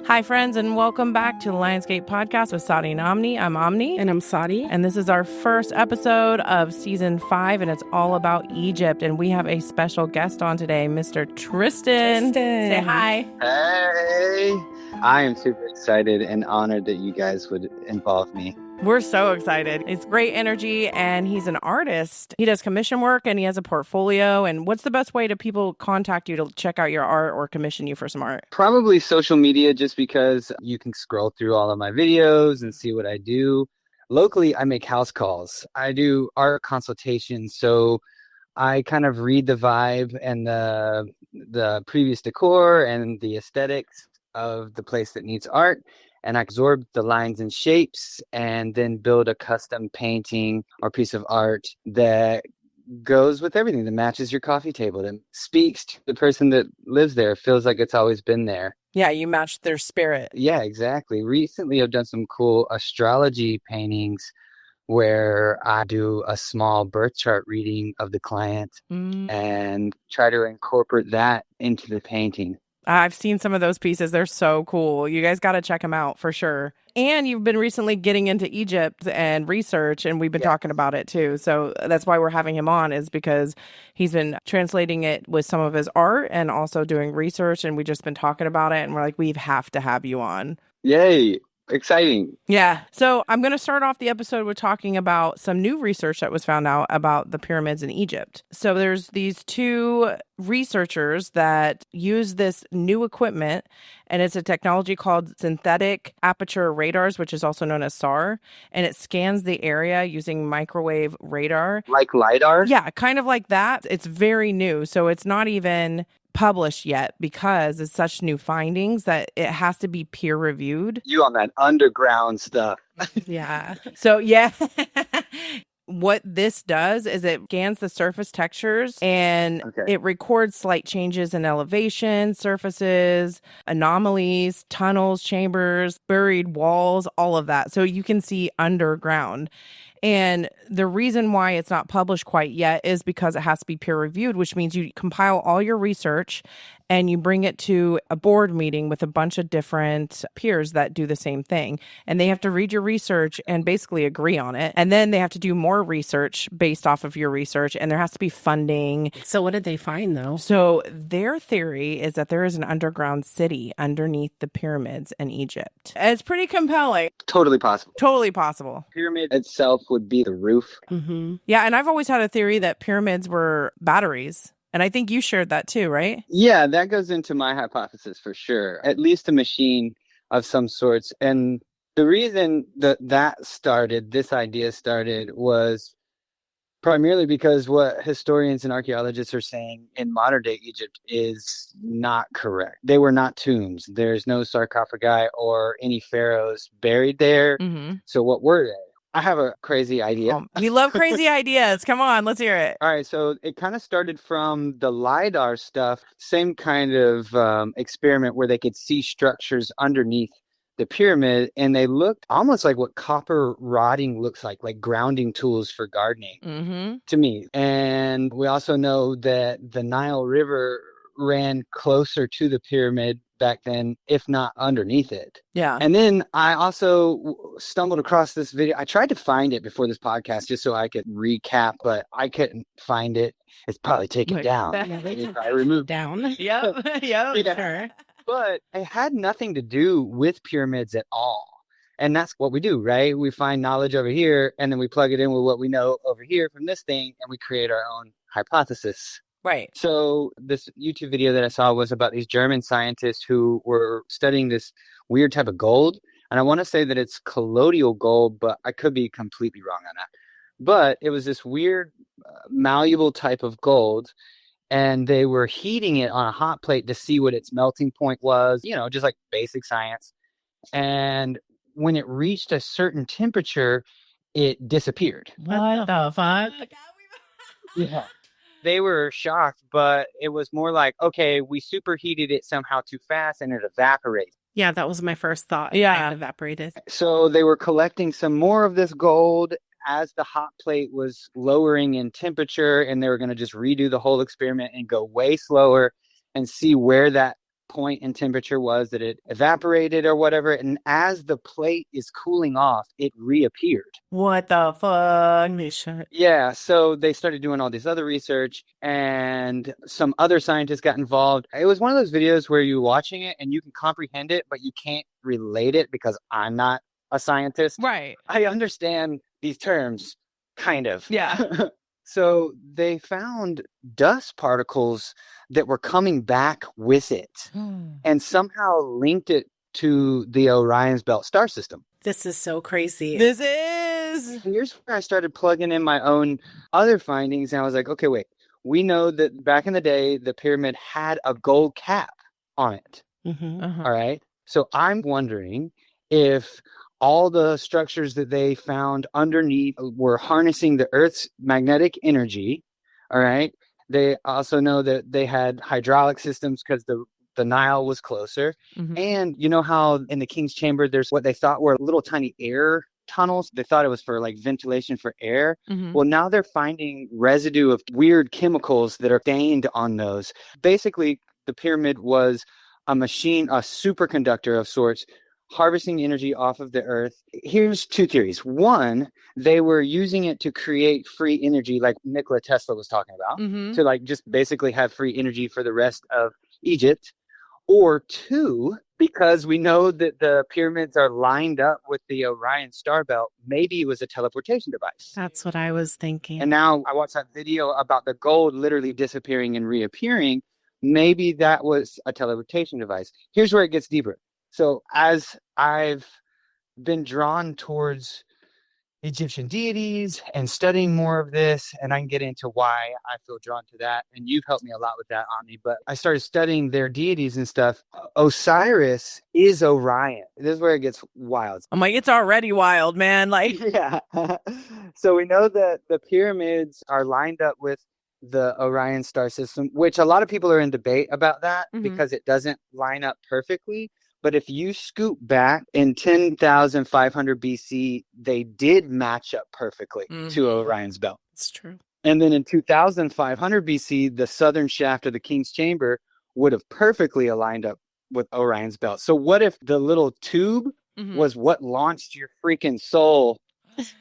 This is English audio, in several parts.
Hi, friends, and welcome back to the Lionsgate podcast with Sadi and Omni. I'm Omni. And I'm Sadi. And this is our first episode of season 5, and it's all about Egypt. And we have a special guest on today, Mr. Tristan. Say hi. Hey! I am super excited and honored that you guys would involve me. We're so excited. It's great energy, and he's an artist. He does commission work, and he has a portfolio. And what's the best way to people contact you to check out your art or commission you for some art? Probably social media, just because you can scroll through all of my videos and see what I do. Locally, I make house calls. I do art consultations, so I kind of read the vibe and the previous decor and the aesthetics of the place that needs art, and I absorb the lines and shapes and then build a custom painting or piece of art that goes with everything, that matches your coffee table, that speaks to the person that lives there, feels like it's always been there. Yeah, you match their spirit. Yeah, exactly. Recently, I've done some cool astrology paintings where I do a small birth chart reading of the client and try to incorporate that into the painting. I've seen some of those pieces. They're so cool. You guys got to check them out for sure. And you've been recently getting into Egypt and research, and we've been talking about it too. So that's why we're having him on, is because he's been translating it with some of his art and also doing research. And we've just been talking about it. And we're like, we have to have you on. Yay. Exciting. Yeah. So I'm going to start off the episode with talking about some new research that was found out about the pyramids in Egypt. So there's these two researchers that use this new equipment, and it's a technology called synthetic aperture radars, which is also known as SAR, and it scans the area using microwave radar. Like LiDAR? Yeah, kind of like that. It's very new. So it's not even published yet because it's such new findings that it has to be peer reviewed. You on that underground stuff. Yeah. So yeah. What this does is it scans the surface textures and it records slight changes in elevation, surfaces, anomalies, tunnels, chambers, buried walls, all of that. So you can see underground. And the reason why it's not published quite yet is because it has to be peer reviewed, which means you compile all your research and you bring it to a board meeting with a bunch of different peers that do the same thing. And they have to read your research and basically agree on it. And then they have to do more research based off of your research. And there has to be funding. So what did they find, though? So their theory is that there is an underground city underneath the pyramids in Egypt. And it's pretty compelling. Totally possible. Totally possible. Pyramid itself would be the roof. Mm-hmm. Yeah, and I've always had a theory that pyramids were batteries. And I think you shared that too, right? Yeah, that goes into my hypothesis for sure. At least a machine of some sorts. And the reason that this idea started, was primarily because what historians and archaeologists are saying in modern day Egypt is not correct. They were not tombs. There's no sarcophagi or any pharaohs buried there. Mm-hmm. So what were they? I have a crazy idea. We love crazy ideas. Come on, let's hear it. All right, so it kind of started from the LiDAR stuff, same kind of experiment where they could see structures underneath the pyramid, and they looked almost like what copper rodding looks like grounding tools for gardening to me. And we also know that the Nile River ran closer to the pyramid back then, if not underneath it. Yeah. And then I also stumbled across this video. I tried to find it before this podcast just so I could recap, but I couldn't find it. It's probably taken down. I removed down. Yep. Yeah. Sure. But it had nothing to do with pyramids at all. And that's what we do, right? We find knowledge over here, and then we plug it in with what we know over here from this thing, and we create our own hypothesis. Right. So this YouTube video that I saw was about these German scientists who were studying this weird type of gold. And I want to say that it's colloidal gold, but I could be completely wrong on that. But it was this weird malleable type of gold. And they were heating it on a hot plate to see what its melting point was, just like basic science. And when it reached a certain temperature, it disappeared. What the fuck? Yeah. They were shocked, but it was more like, okay, we superheated it somehow too fast and it evaporated. Yeah, that was my first thought. Yeah. It evaporated. So they were collecting some more of this gold as the hot plate was lowering in temperature, and they were going to just redo the whole experiment and go way slower and see where that point in temperature was that it evaporated or whatever. And as the plate is cooling off, it reappeared. What the fuck? Yeah, so they started doing all this other research, and some other scientists got involved. It was one of those videos where you're watching it and you can comprehend it, but you can't relate it because I'm not a scientist. Right. I understand these terms, kind of. Yeah. So they found dust particles that were coming back with it and somehow linked it to the Orion's Belt star system. This is so crazy. This is. Here's where I started plugging in my own other findings. And I was like, okay, wait, we know that back in the day, the pyramid had a gold cap on it. Mm-hmm. All right. So I'm wondering if all the structures that they found underneath were harnessing the Earth's magnetic energy. All right. They also know that they had hydraulic systems because the Nile was closer. Mhm. And you know how in the King's Chamber, there's what they thought were little tiny air tunnels. They thought it was for like ventilation for air. Mhm. Well, now they're finding residue of weird chemicals that are stained on those. Basically, the pyramid was a machine, a superconductor of sorts, harvesting energy off of the Earth. Here's two theories. One, they were using it to create free energy like Nikola Tesla was talking about, Mhm. to like just basically have free energy for the rest of Egypt. Or two, because we know that the pyramids are lined up with the Orion star belt, maybe it was a teleportation device. That's what I was thinking. And now I watched that video about the gold literally disappearing and reappearing. Maybe that was a teleportation device. Here's where it gets deeper. So as I've been drawn towards Egyptian deities and studying more of this, and I can get into why I feel drawn to that, and you've helped me a lot with that, Omni, but I started studying their deities and stuff. Osiris is Orion. This is where it gets wild. I'm like, it's already wild, man. Like, Yeah. So we know that the pyramids are lined up with the Orion star system, which a lot of people are in debate about that because it doesn't line up perfectly. But if you scoop back in 10,500 BC, they did match up perfectly to Orion's belt. It's true. And then in 2,500 BC, the southern shaft of the King's Chamber would have perfectly aligned up with Orion's belt. So what if the little tube was what launched your freaking soul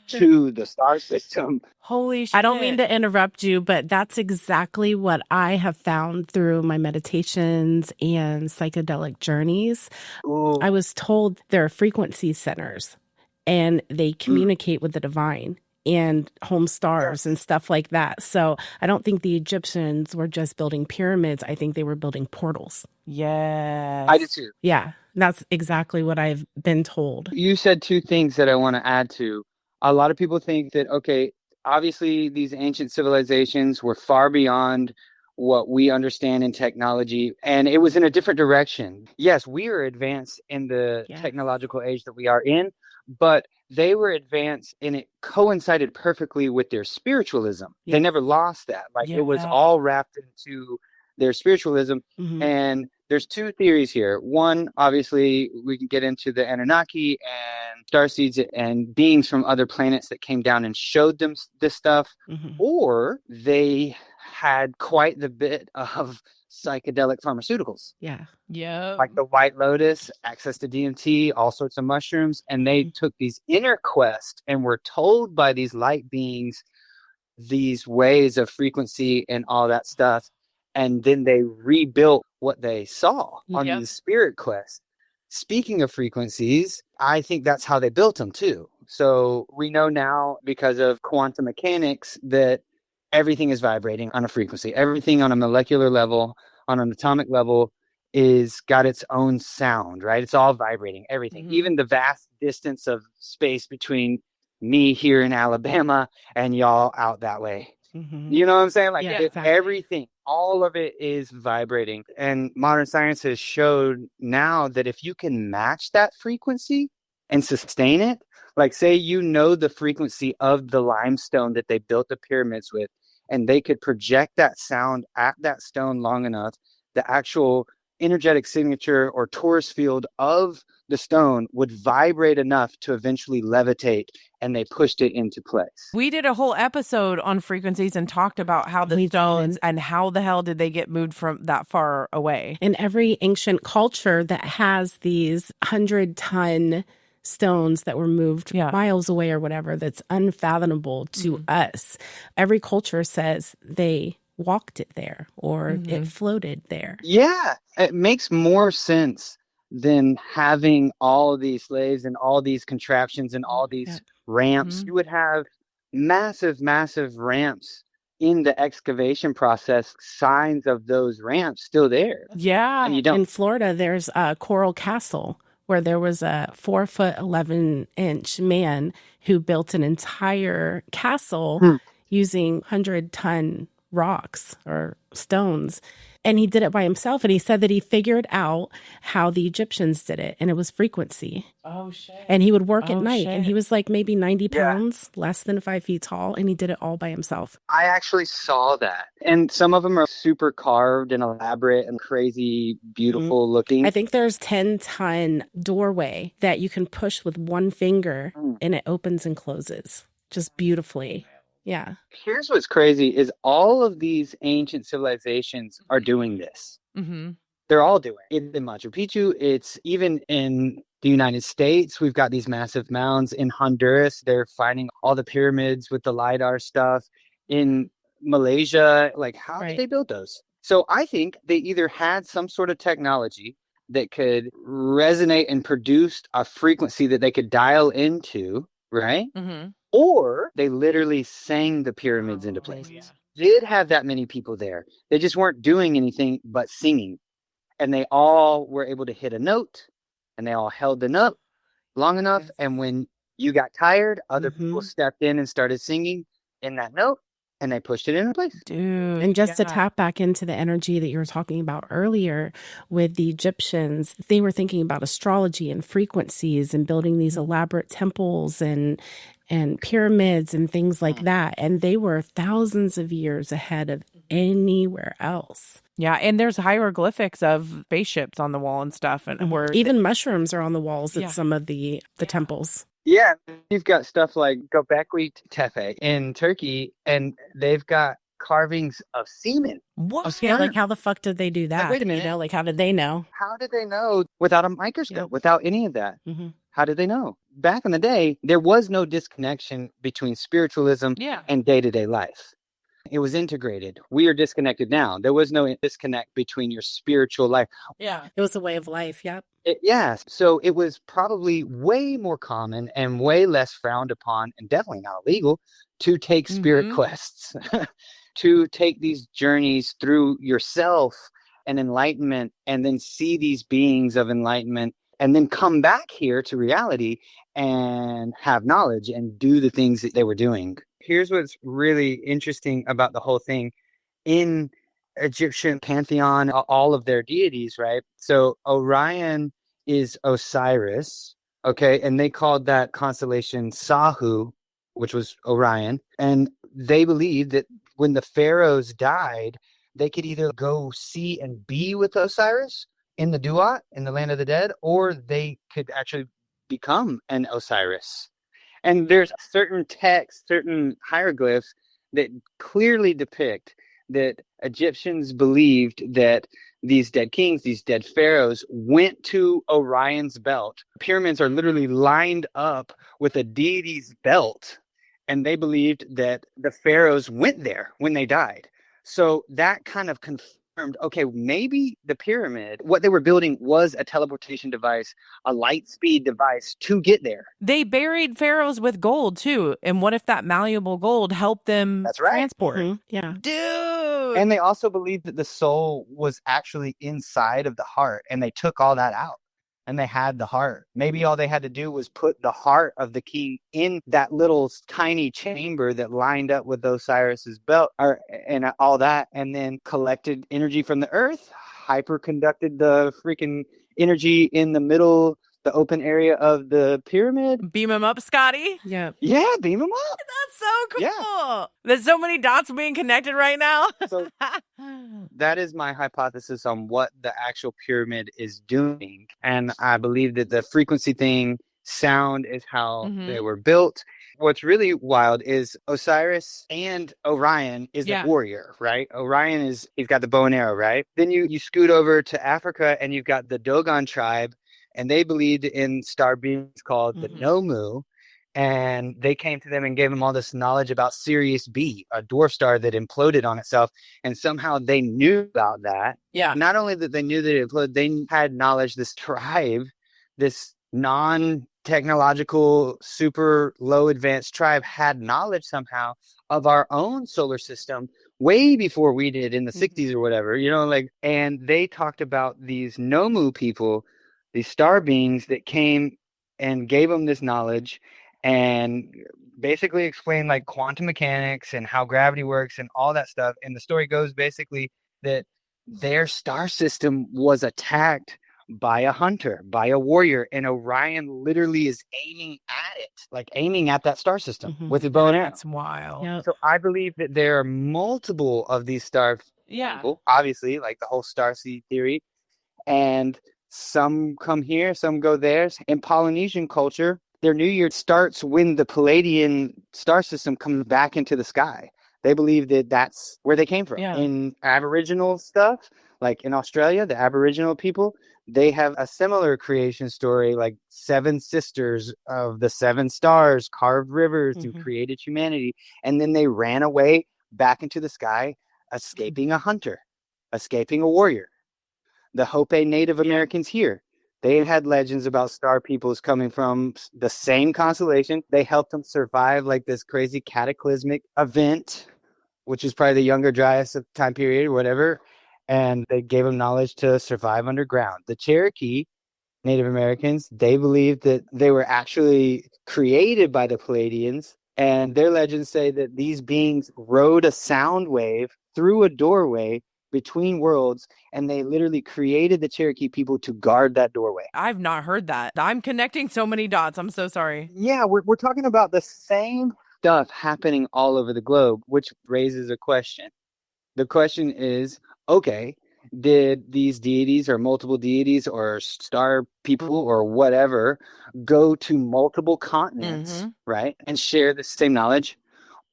to the star system? holy shit. I don't mean to interrupt you, but that's exactly what I have found through my meditations and psychedelic journeys. Ooh. I was told there are frequency centers and they communicate with the divine and home stars and stuff like that. So I don't think the Egyptians were just building pyramids. I think they were building portals. Yes. I do too. Yeah, that's exactly what I've been told. You said two things that I want to add to. A lot of people think that, okay, obviously these ancient civilizations were far beyond what we understand in technology, and it was in a different direction. Yes, we are advanced in the technological age that we are in, but they were advanced and it coincided perfectly with their spiritualism. They never lost that. Like it was all wrapped into their spiritualism. And there's two theories here. One, obviously, we can get into the Anunnaki and starseeds and beings from other planets that came down and showed them this stuff. Or they had quite the bit of psychedelic pharmaceuticals. Yeah. Like the White Lotus, access to DMT, all sorts of mushrooms. And they took these inner quests and were told by these light beings these ways of frequency and all that stuff. And then they rebuilt what they saw on the spirit quest. Speaking of frequencies, I think that's how they built them too. So we know now because of quantum mechanics that everything is vibrating on a frequency. Everything on a molecular level, on an atomic level, is got its own sound, right? It's all vibrating, everything. Even the vast distance of space between me here in Alabama and y'all out that way. You know what I'm saying? Like everything, all of it is vibrating. And modern science has showed now that if you can match that frequency and sustain it, like say you know the frequency of the limestone that they built the pyramids with, and they could project that sound at that stone long enough, the actual energetic signature or torus field of the stone would vibrate enough to eventually levitate, and they pushed it into place. We did a whole episode on frequencies and talked about how the stones and how the hell did they get moved from that far away. In every ancient culture that has these 100-ton stones that were moved miles away or whatever, that's unfathomable to us, every culture says they walked it there or it floated there. Yeah, it makes more sense than having all these slaves and all these contraptions and all these ramps. You would have massive ramps in the excavation process, signs of those ramps still there. Yeah. And you don't. In Florida, there's a Coral Castle where there was a 4'11" man who built an entire castle using 100-ton rocks or stones. And he did it by himself. And he said that he figured out how the Egyptians did it. And it was frequency. Oh, shit. And he would work at night. And he was like maybe 90 pounds, less than 5 feet tall. And he did it all by himself. I actually saw that. And some of them are super carved and elaborate and crazy, beautiful looking. I think there's 10-ton doorway that you can push with one finger and it opens and closes just beautifully. Yeah. Here's what's crazy is all of these ancient civilizations are doing this. They're all doing it. In Machu Picchu, it's even in the United States, we've got these massive mounds. In Honduras, they're finding all the pyramids with the LiDAR stuff. In Malaysia, like how did they build those? So I think they either had some sort of technology that could resonate and produce a frequency that they could dial into, right? Or they literally sang the pyramids into place. Did have that many people there. They just weren't doing anything but singing. And they all were able to hit a note, and they all held the note long enough. And when you got tired, other people stepped in and started singing in that note, and they pushed it into place. Dude. And just to tap back into the energy that you were talking about earlier with the Egyptians, they were thinking about astrology and frequencies and building these elaborate temples and pyramids and things like that. And they were thousands of years ahead of anywhere else. Yeah, and there's hieroglyphics of spaceships on the wall and stuff. And even mushrooms are on the walls at some of the temples. Yeah, you've got stuff like Göbekli Tepe in Turkey, and they've got carvings of semen. What? Yeah, like how the fuck did they do that? Like, wait a minute. You know, like how did they know? How did they know without a microscope, without any of that? How did they know? Back in the day, there was no disconnection between spiritualism and day-to-day life. It was integrated. We are disconnected now. There was no disconnect between your spiritual life. Yeah, it was a way of life. Yep. So it was probably way more common and way less frowned upon, and definitely not illegal, to take spirit quests, to take these journeys through yourself and enlightenment, and then see these beings of enlightenment, and then come back here to reality and have knowledge and do the things that they were doing. Here's what's really interesting about the whole thing. In Egyptian pantheon, all of their deities, right? So Orion is Osiris, okay? And they called that constellation Sahu, which was Orion. And they believed that when the pharaohs died, they could either go see and be with Osiris in the Duat, in the land of the dead, or they could actually become an Osiris. And there's certain texts, certain hieroglyphs that clearly depict that Egyptians believed that these dead kings, these dead pharaohs, went to Orion's belt. Pyramids are literally lined up with a deity's belt, and they believed that the pharaohs went there when they died. So that kind of confirmed, okay, maybe the pyramid, what they were building was a teleportation device, a light speed device to get there. They buried pharaohs with gold too. And what if that malleable gold helped them transport? Yeah. Dude. And they also believed that the soul was actually inside of the heart, and they took all that out. And they had the heart. Maybe all they had to do was put the heart of the king in that little tiny chamber that lined up with Osiris's belt, and all that, and then collected energy from the earth, hyperconducted the freaking energy in the middle, the open area of the pyramid. Beam him up, Scotty. Yeah. Yeah, beam him up. That's so cool. Yeah. There's so many dots being connected right now. So that is my hypothesis on what the actual pyramid is doing. And I believe that the frequency thing, sound is how they were built. What's really wild is Osiris and Orion is a warrior, right? Orion he's got the bow and arrow, right? Then you scoot over to Africa and you've got the Dogon tribe, and they believed in star beings called the Nomu. And they came to them and gave them all this knowledge about Sirius B, a dwarf star that imploded on itself. And somehow they knew about that. Yeah. Not only that they knew that it imploded, they had knowledge, this tribe, this non-technological, super low advanced tribe had knowledge somehow of our own solar system way before we did in the 60s or whatever, and they talked about these Nomu people, these star beings that came and gave them this knowledge and basically explained like quantum mechanics and how gravity works and all that stuff. And the story goes basically that their star system was attacked by a hunter, by a warrior, and Orion literally is aiming at that star system with a bow and arrow. That's wild. Yep. So I believe that there are multiple of these star people, obviously, like the whole star seed theory, and some come here, some go there. In Polynesian culture, their new year starts when the Palladian star system comes back into the sky. They believe that that's where they came from. Yeah. In Aboriginal stuff, like in Australia, the Aboriginal people, they have a similar creation story, like 7 sisters of the 7 stars carved rivers who created humanity. And then they ran away back into the sky, escaping a hunter, escaping a warrior. The Hopi Native Americans here, they had legends about star peoples coming from the same constellation. They helped them survive like this crazy cataclysmic event, which is probably the Younger Dryas time period or whatever. And they gave them knowledge to survive underground. The Cherokee Native Americans, they believed that they were actually created by the Palladians. And their legends say that these beings rode a sound wave through a doorway between worlds, and they literally created the Cherokee people to guard that doorway. I've not heard that. I'm connecting so many dots. I'm so sorry. Yeah, we're talking about the same stuff happening all over the globe, which raises a question. The question is, okay, did these deities or multiple deities or star people or whatever go to multiple continents, right, and share the same knowledge?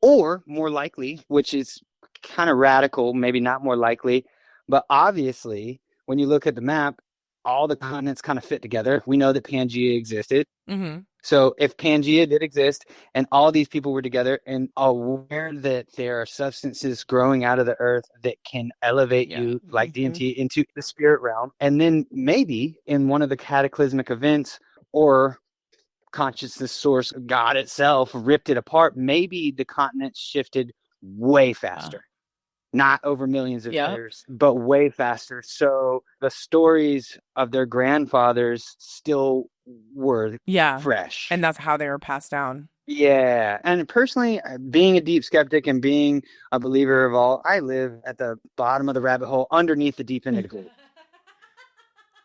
Or more likely, which is kind of radical, maybe not more likely, but obviously when you look at the map, all the continents kind of fit together. We know that Pangea existed. So if Pangea did exist and all these people were together and aware that there are substances growing out of the earth that can elevate you like DMT into the spirit realm, and then maybe in one of the cataclysmic events or consciousness source, God itself ripped it apart, maybe the continents shifted way faster. Not over millions of years, but way faster. So the stories of their grandfathers still were fresh. And that's how they were passed down. Yeah. And personally, being a deep skeptic and being a believer of all, I live at the bottom of the rabbit hole underneath the deep end of the globe.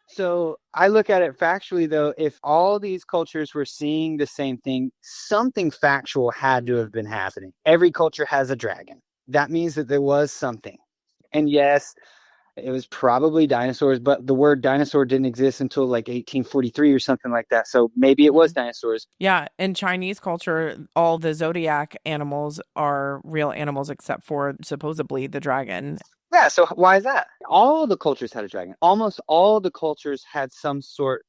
So I look at it factually, though. If all these cultures were seeing the same thing, something factual had to have been happening. Every culture has a dragon. That means that there was something. And yes, it was probably dinosaurs, but the word dinosaur didn't exist until like 1843 or something like that. So maybe it was dinosaurs. Yeah. In Chinese culture, all the zodiac animals are real animals except for supposedly the dragon. Yeah. So why is that? All the cultures had a dragon. Almost all the cultures had some sort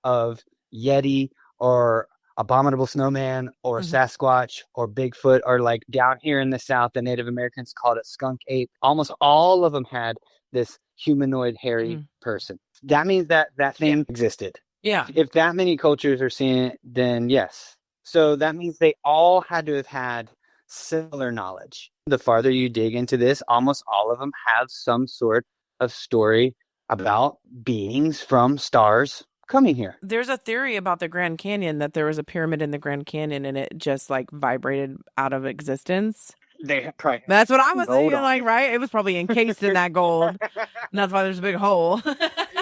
of Yeti or abominable snowman or Sasquatch or Bigfoot, or like down here in the South, the Native Americans called it skunk ape. Almost all of them had this humanoid hairy person. That means that thing existed. Yeah. If that many cultures are seeing it, then yes. So that means they all had to have had similar knowledge. The farther you dig into this, almost all of them have some sort of story about beings from stars coming here. There's a theory about the Grand Canyon that there was a pyramid in the Grand Canyon and it just like vibrated out of existence. They probably That's what I was gold thinking, on like, it. right? It was probably encased in that gold. And that's why there's a big hole.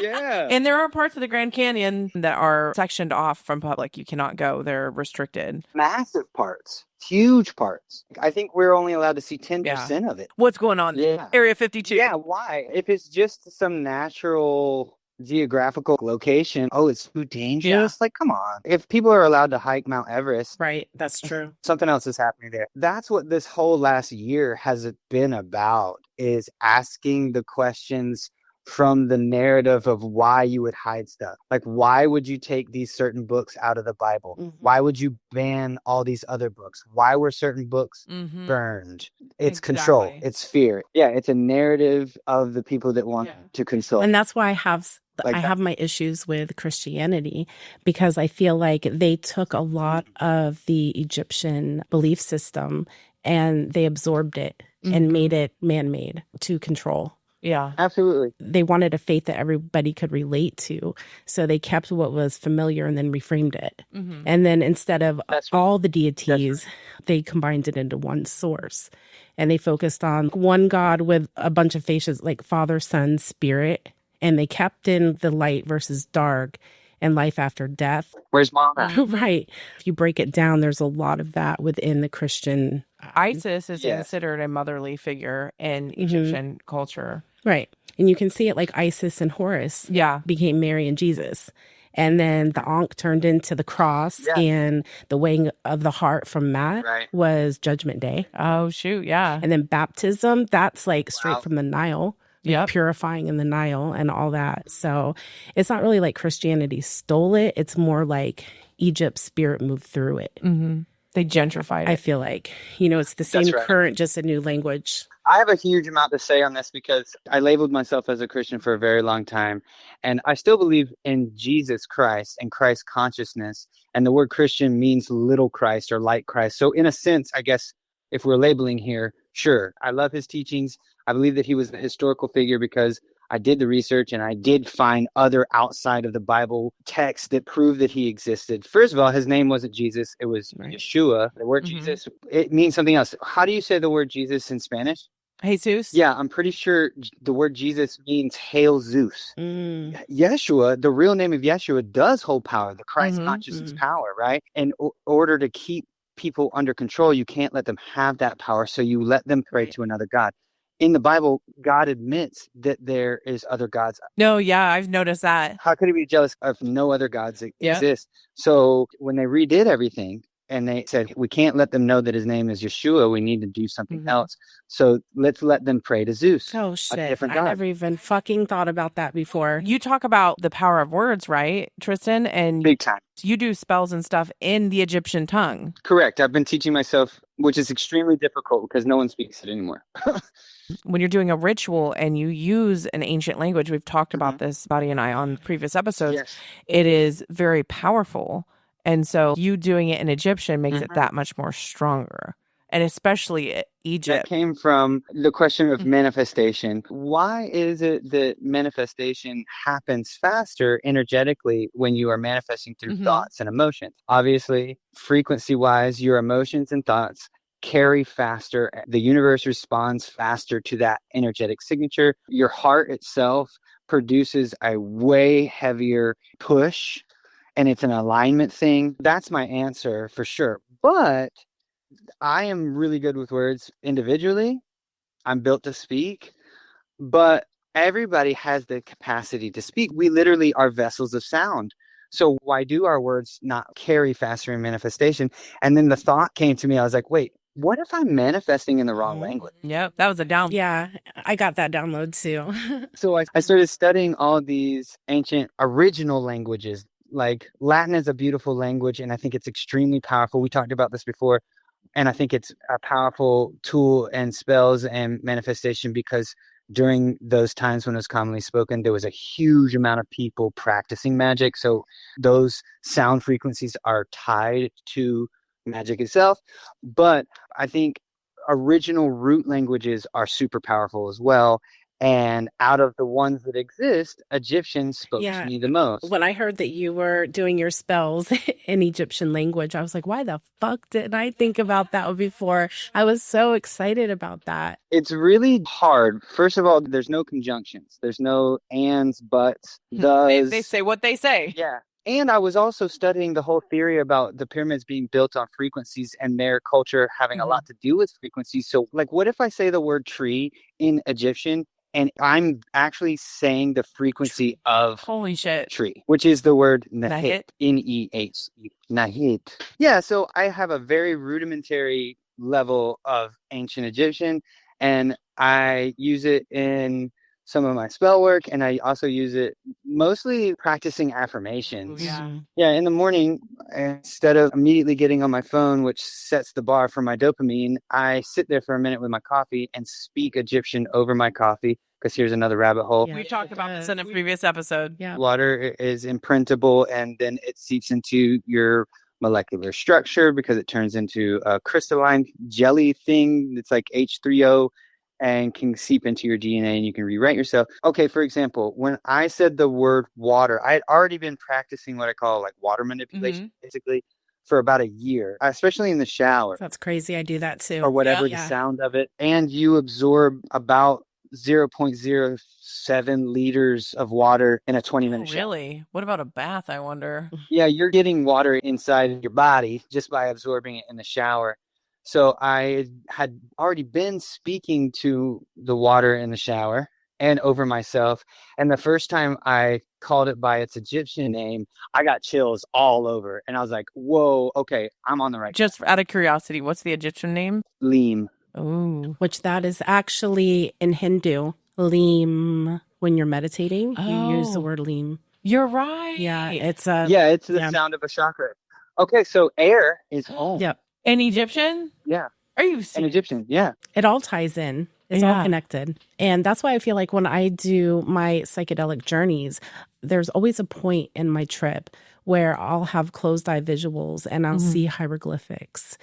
Yeah. And there are parts of the Grand Canyon that are sectioned off from public. You cannot go. They're restricted. Massive parts, huge parts. I think we're only allowed to see 10% Yeah. of it. What's going on? Yeah. Area 52. Yeah, why? If it's just some natural geographical location, oh, it's too dangerous. Like, come on. If people are allowed to hike Mount Everest, Right. That's true. something else is happening there. That's what this whole last year has been about, is asking the questions from the narrative of why you would hide stuff. Like, why would you take these certain books out of the Bible? Mhm. Why would you ban all these other books? Why were certain books Mhm. burned? It's control. Exactly. It's fear. Yeah, it's a narrative of the people that want to control. And that's why I have Like I that. have my issues with Christianity, because I feel like they took a lot of the Egyptian belief system and they absorbed it and made it man-made to control. Yeah. Absolutely. They wanted a faith that everybody could relate to. So they kept what was familiar and then reframed it. Mhm. And then instead of That's right. all the deities, they combined it into one source. And they focused on one God with a bunch of faces like Father, Son, Spirit. And they kept in the light versus dark and life after death. Where's mom at? Right. If you break it down, there's a lot of that within the Christian. Isis is Yes. considered a motherly figure in Egyptian culture. Right. And you can see it like Isis and Horus Yeah. became Mary and Jesus. And then the Ankh turned into the cross, Yeah. and the weighing of the heart from that Right. was Judgment Day. Oh, shoot. Yeah. And then baptism, that's like straight Wow. from the Nile. Like Yep. purifying in the Nile and all that. So it's not really like Christianity stole it. It's more like Egypt's spirit moved through it. Mm-hmm. They gentrified I it. feel like, it's the same That's right. current, just a new language. I have a huge amount to say on this because I labeled myself as a Christian for a very long time. And I still believe in Jesus Christ and Christ consciousness. And the word Christian means little Christ or like Christ. So in a sense, I guess if we're labeling here, sure, I love his teachings. I believe that he was the historical figure because I did the research and I did find other outside of the Bible texts that prove that he existed. First of all, his name wasn't Jesus. It was Yeshua. The word Jesus, it means something else. How do you say the word Jesus in Spanish? Jesus? Yeah, I'm pretty sure the word Jesus means hail Zeus. Yeshua, the real name of Yeshua, does hold power, the Christ consciousness power, right? In order to keep people under control, you can't let them have that power. So you let them pray to another God. In the Bible, God admits that there is other gods. No, yeah, I've noticed that. How could he be jealous of no other gods that exist? So when they redid everything and they said, we can't let them know that his name is Yeshua, we need to do something else. So let's let them pray to Zeus. Oh, a shit. different I god. never even fucking thought about that before. You talk about the power of words, right, Tristan? And Big time. you do spells and stuff in the Egyptian tongue. Correct. I've been teaching myself, which is extremely difficult because no one speaks it anymore. When you're doing a ritual and you use an ancient language, we've talked about this, Buddy and I, on previous episodes, Yes. it is very powerful. And so you doing it in Egyptian makes it that much more stronger. And especially Egypt. That came from the question of manifestation. Why is it that manifestation happens faster energetically when you are manifesting through thoughts and emotions? Obviously, frequency-wise, your emotions and thoughts carry faster. The universe responds faster to that energetic signature. Your heart itself produces a way heavier push, and it's an alignment thing. That's my answer for sure. But I am really good with words individually. I'm built to speak, but everybody has the capacity to speak. We literally are vessels of sound. So why do our words not carry faster in manifestation? And then the thought came to me. I was like, wait, what if I'm manifesting in the wrong language? Yep, that was a down. Yeah, I got that download too. So I started studying all these ancient original languages. Like Latin is a beautiful language, and I think it's extremely powerful. We talked about this before. And I think it's a powerful tool and spells and manifestation because during those times when it was commonly spoken, there was a huge amount of people practicing magic. So those sound frequencies are tied to magic itself. But I think original root languages are super powerful as well. And out of the ones that exist, Egyptian spoke to me the most. When I heard that you were doing your spells in Egyptian language, I was like, why the fuck didn't I think about that before? I was so excited about that. It's really hard. First of all, there's no conjunctions. There's no ands, buts, does. They say what they say. Yeah. And I was also studying the whole theory about the pyramids being built on frequencies and their culture having a lot to do with frequencies. So, like, what if I say the word tree in Egyptian and I'm actually saying the frequency of holy shit tree, which is the word Nahit. Neh, Nahit. Yeah, so I have a very rudimentary level of ancient Egyptian, and I use it in some of my spell work, and I also use it mostly practicing affirmations. Yeah, in the morning, instead of immediately getting on my phone, which sets the bar for my dopamine, I sit there for a minute with my coffee and speak Egyptian over my coffee, because here's another rabbit hole. We talked about this in a previous episode. Yeah. Water is imprintable, and then it seeps into your molecular structure because it turns into a crystalline jelly thing that's like H3O and can seep into your DNA, and you can rewrite yourself. Okay, for example, when I said the word water, I had already been practicing what I call like water manipulation, basically, for about a year, especially in the shower. That's crazy. I do that too. Or whatever the sound of it. And you absorb about 0.07 liters of water in a 20-minute shower. Really? What about a bath, I wonder? Yeah, you're getting water inside your body just by absorbing it in the shower. So I had already been speaking to the water in the shower and over myself. And the first time I called it by its Egyptian name, I got chills all over. And I was like, whoa, okay, I'm on the right. Just out of curiosity, what's the Egyptian name? Leem. Oh. Which that is actually in Hindu, Leem. When you're meditating, you use the word Leem. You're right. Yeah, it's it's the sound of a chakra. Okay, so air is Om. Yep. In Egyptian? Yeah. Are you serious? In Egyptian, yeah. It all ties in. It's all connected. And that's why I feel like when I do my psychedelic journeys, there's always a point in my trip where I'll have closed eye visuals and I'll see hieroglyphics.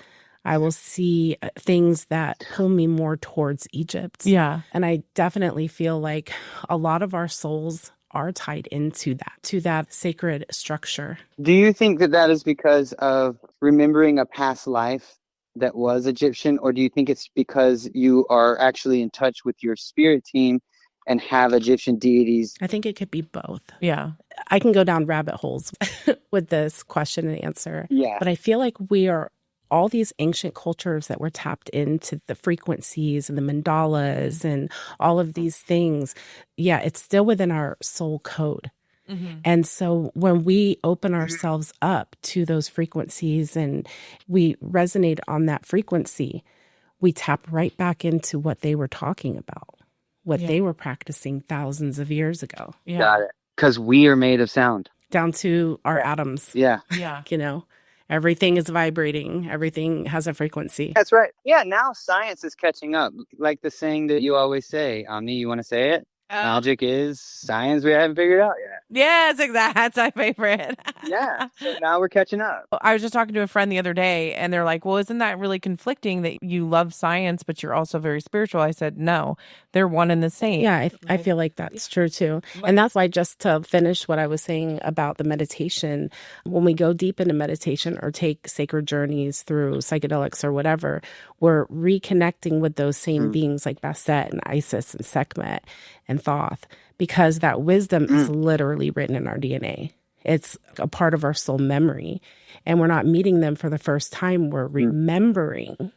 I will see things that pull me more towards Egypt. Yeah. And I definitely feel like a lot of our souls are tied into that, to that sacred structure. Do you think that that is because of remembering a past life that was Egyptian, or do you think it's because you are actually in touch with your spirit team and have Egyptian deities? I think it could be both. Yeah. I can go down rabbit holes with this question and answer. Yeah. But I feel like we are all these ancient cultures that were tapped into the frequencies and the mandalas and all of these things. Yeah, it's still within our soul code. And so when we open ourselves up to those frequencies and we resonate on that frequency, we tap right back into what they were talking about, what they were practicing thousands of years ago. Yeah. Got it. Because we are made of sound. Down to our atoms. Yeah. Yeah. You know, everything is vibrating. Everything has a frequency. That's right. Yeah, now science is catching up. Like the saying that you always say, Omni, you want to say it? Magic is science we haven't figured out yet. Yes, exactly. That's my favorite. Yeah. So now we're catching up. I was just talking to a friend the other day and they're like, well, isn't that really conflicting that you love science, but you're also very spiritual? I said, no, they're one and the same. Yeah, I feel like that's true too. And that's why, just to finish what I was saying about the meditation, when we go deep into meditation or take sacred journeys through psychedelics or whatever, we're reconnecting with those same beings like Bastet and Isis and Sekhmet and Thoth, because that wisdom is literally written in our DNA. It's a part of our soul memory. And we're not meeting them for the first time. We're remembering.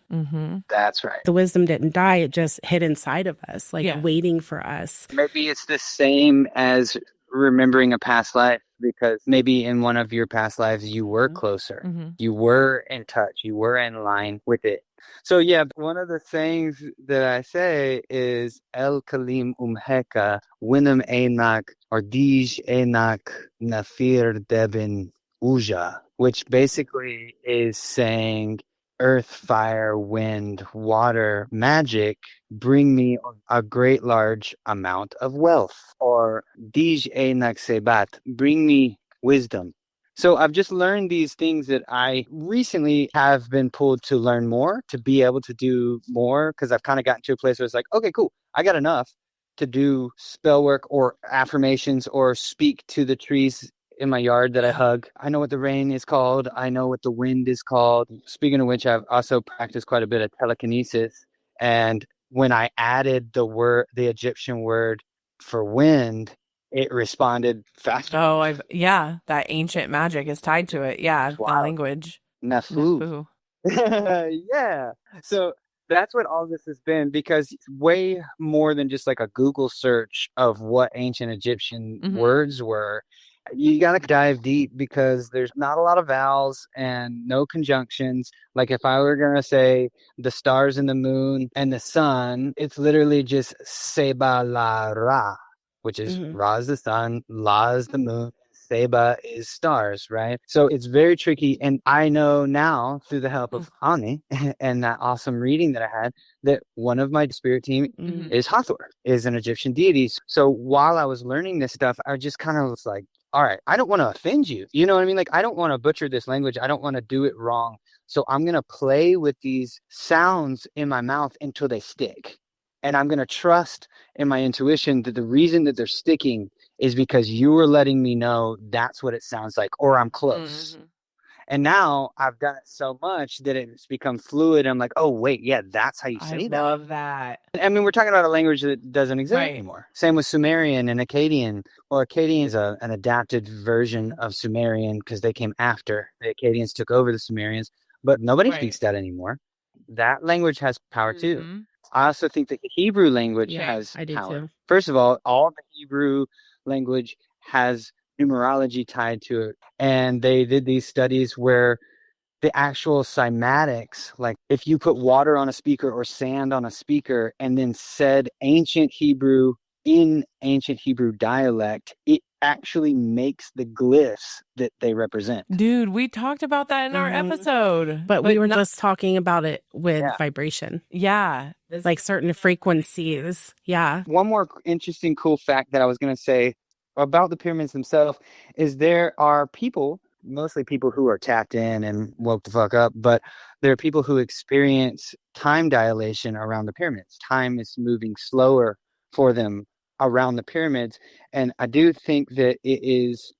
That's right. The wisdom didn't die. It just hid inside of us, like waiting for us. Maybe it's the same as remembering a past life, because maybe in one of your past lives you were closer. You were in touch. You were in line with it. So yeah, one of the things that I say is El Kalim Umheka Winam Enak or Dij Enak Nafir Debin Uja, which basically is saying earth, fire, wind, water, magic, bring me a great large amount of wealth. Or Dij Enak Sebat, bring me wisdom. So I've just learned these things that I recently have been pulled to learn more, to be able to do more, because I've kind of gotten to a place where it's like, okay, cool, I got enough. to do spell work or affirmations or speak to the trees in my yard that I hug. I know what the rain is called. I know what the wind is called. Speaking of which, I've also practiced quite a bit of telekinesis. And when I added the Egyptian word for wind, it responded faster. Oh, that ancient magic is tied to it. Yeah, the language. Nafu. Yeah. So that's what all this has been, because it's way more than just like a Google search of what ancient Egyptian words were. You got to dive deep, because there's not a lot of vowels and no conjunctions. Like if I were going to say the stars and the moon and the sun, it's literally just Seba La Ra, which is Ra is the sun, La is the moon, Seba is stars, right? So it's very tricky. And I know now through the help of Omni and that awesome reading that I had, that one of my spirit team is Hathor, is an Egyptian deity. So while I was learning this stuff, I just kind of was like, all right, I don't want to offend you. You know what I mean? Like, I don't want to butcher this language. I don't want to do it wrong. So I'm going to play with these sounds in my mouth until they stick. And I'm going to trust in my intuition that the reason that they're sticking is because you were letting me know that's what it sounds like, or I'm close. And now I've done it so much that it's become fluid. I'm like, oh, wait, yeah, that's how you say that. I love that. I mean, we're talking about a language that doesn't exist anymore. Same with Sumerian and Akkadian. Well, Akkadian is an adapted version of Sumerian because they came after. The Akkadians took over the Sumerians, but nobody speaks that anymore. That language has power too. I also think that the Hebrew language has power. Too. First of all the Hebrew language has numerology tied to it. And they did these studies where the actual cymatics, like if you put water on a speaker or sand on a speaker and then said ancient Hebrew in ancient Hebrew dialect, it actually makes the glyphs that they represent. Dude, we talked about that in our episode. But we were just talking about it with vibration. Yeah. Like certain frequencies. Yeah. One more interesting, cool fact that I was going to say about the pyramids themselves is there are people, mostly people who are tapped in and woke the fuck up, but there are people who experience time dilation around the pyramids. Time is moving slower for them around the pyramids. And I do think that it is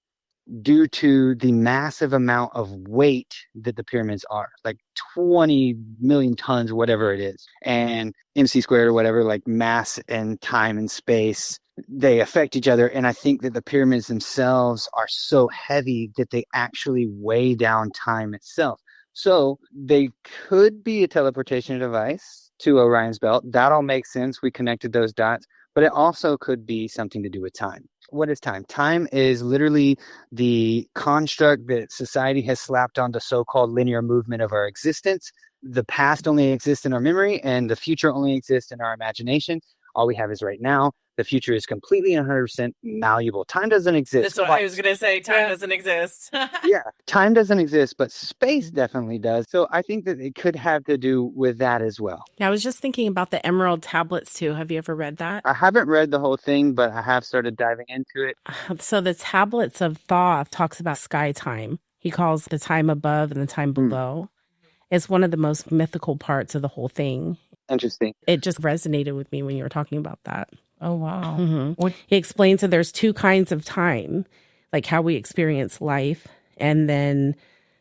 due to the massive amount of weight that the pyramids are, like 20 million tons, whatever it is, and MC squared or whatever, like mass and time and space, they affect each other. And I think that the pyramids themselves are so heavy that they actually weigh down time itself. So they could be a teleportation device to Orion's belt. That all makes sense. We connected those dots. But it also could be something to do with time. What is time? Time is literally the construct that society has slapped on the so-called linear movement of our existence. The past only exists in our memory, and the future only exists in our imagination. All we have is right now. The future is completely 100% malleable. Time doesn't exist. That's what I was going to say. Time doesn't exist. Yeah, time doesn't exist, but space definitely does. So I think that it could have to do with that as well. Yeah, I was just thinking about the Emerald Tablets too. Have you ever read that? I haven't read the whole thing, but I have started diving into it. So the Tablets of Thoth talks about sky time. He calls the time above and the time below. It's one of the most mythical parts of the whole thing. Interesting. It just resonated with me when you were talking about that. Oh, wow. He explains that there's two kinds of time, like how we experience life, and then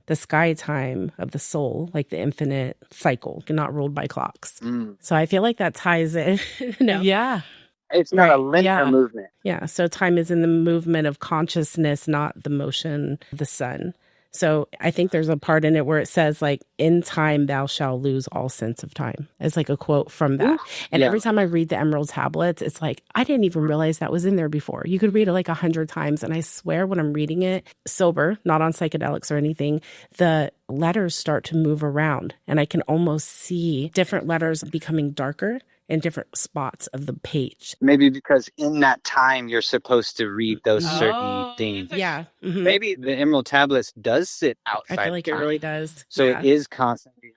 the sky time of the soul, like the infinite cycle, not ruled by clocks. So I feel like that ties in. Yeah. It's not a linear movement. Yeah. So time is in the movement of consciousness, not the motion of the sun. So I think there's a part in it where it says, like, in time, thou shalt lose all sense of time. It's like a quote from that. And every time I read the Emerald Tablets, it's like, I didn't even realize that was in there before. You could read it like 100 times. And I swear when I'm reading it sober, not on psychedelics or anything, the letters start to move around. And I can almost see different letters becoming darker in different spots of the page. Maybe because in that time you're supposed to read those certain things. Yeah. Maybe the Emerald Tablets does sit outside. I feel like time. it really does. So it is constantly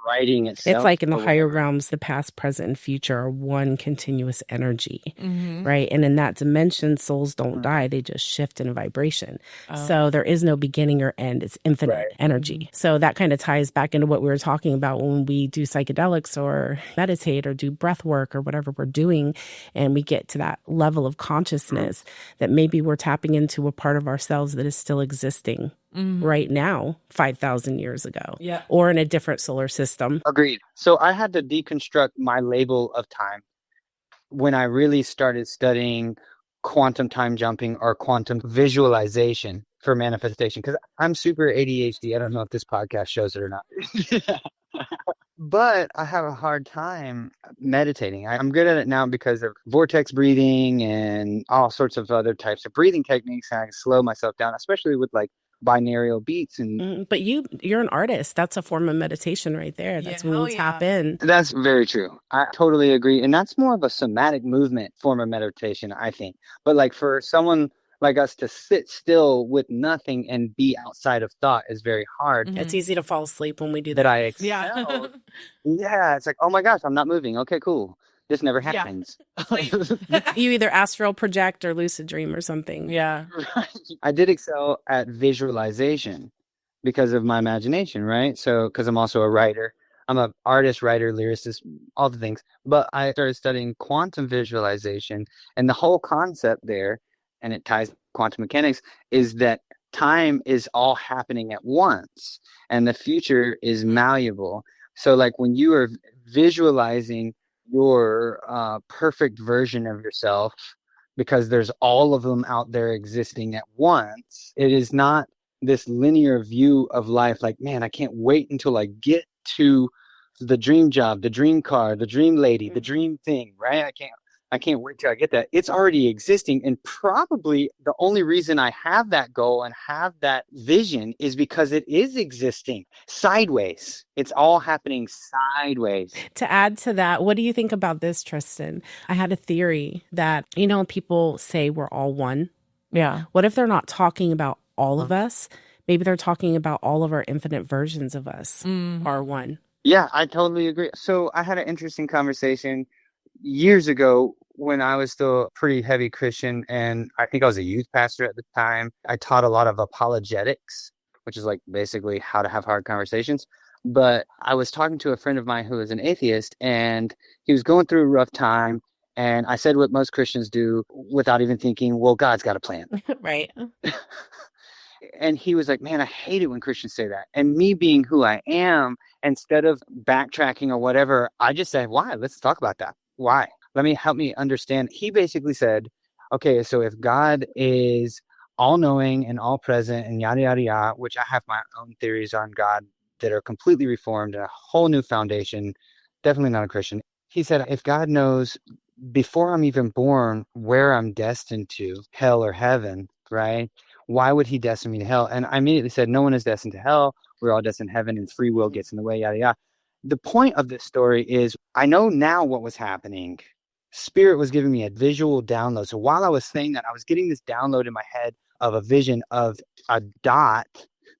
writing itself. It's like in the higher realms, the past, present, and future are one continuous energy, right? And in that dimension, souls don't die. They just shift in vibration. So there is no beginning or end. It's infinite energy. So that kind of ties back into what we were talking about when we do psychedelics or meditate or do breath work or whatever we're doing. And we get to that level of consciousness that maybe we're tapping into a part of ourselves that is still existing right now, 5,000 years ago, or in a different solar system. Agreed. So I had to deconstruct my label of time when I really started studying quantum time jumping or quantum visualization for manifestation, because I'm super ADHD. I don't know if this podcast shows it or not. But I have a hard time meditating. I'm good at it now because of vortex breathing and all sorts of other types of breathing techniques. And I can slow myself down, especially with like binaural beats. And but you're an artist. That's a form of meditation right there. That's when you tap in. That's very true. I totally agree. And that's more of a somatic movement form of meditation, I think. But like for someone like us to sit still with nothing and be outside of thought is very hard. It's easy to fall asleep when we do that. I excel. Yeah, it's like, oh my gosh, I'm not moving. Okay, cool. This never happens. You either astral project or lucid dream or something. Yeah. I did excel at visualization because of my imagination, right? So, because I'm also a writer. I'm an artist, writer, lyricist, all the things. But I started studying quantum visualization, and the whole concept there, and it ties quantum mechanics, is that time is all happening at once and the future is malleable. So like when you are visualizing your perfect version of yourself, because there's all of them out there existing at once, it is not this linear view of life like, man, I can't wait until I get to the dream job, the dream car, the dream lady, the dream thing, right? I can't wait till I get that. It's already existing. And probably the only reason I have that goal and have that vision is because it is existing sideways. It's all happening sideways. To add to that, what do you think about this, Tristan? I had a theory that, people say we're all one. Yeah. What if they're not talking about all of us? Maybe they're talking about all of our infinite versions of us are one. Yeah, I totally agree. So I had an interesting conversation years ago when I was still a pretty heavy Christian, and I think I was a youth pastor at the time. I taught a lot of apologetics, which is like basically how to have hard conversations. But I was talking to a friend of mine who is an atheist, and he was going through a rough time. And I said what most Christians do without even thinking, well, God's got a plan. Right. And he was like, man, I hate it when Christians say that. And me being who I am, instead of backtracking or whatever, I just said, why? Let's talk about that. Why? Help me understand. He basically said, okay, so if God is all knowing and all present and yada, yada, yada, which I have my own theories on God that are completely reformed and a whole new foundation, definitely not a Christian. He said, if God knows before I'm even born where I'm destined to, hell or heaven, right? Why would he destine me to hell? And I immediately said, no one is destined to hell. We're all destined to heaven, and free will gets in the way, yada, yada. The point of this story is I know now what was happening. Spirit was giving me a visual download. So while I was saying that, I was getting this download in my head of a vision of a dot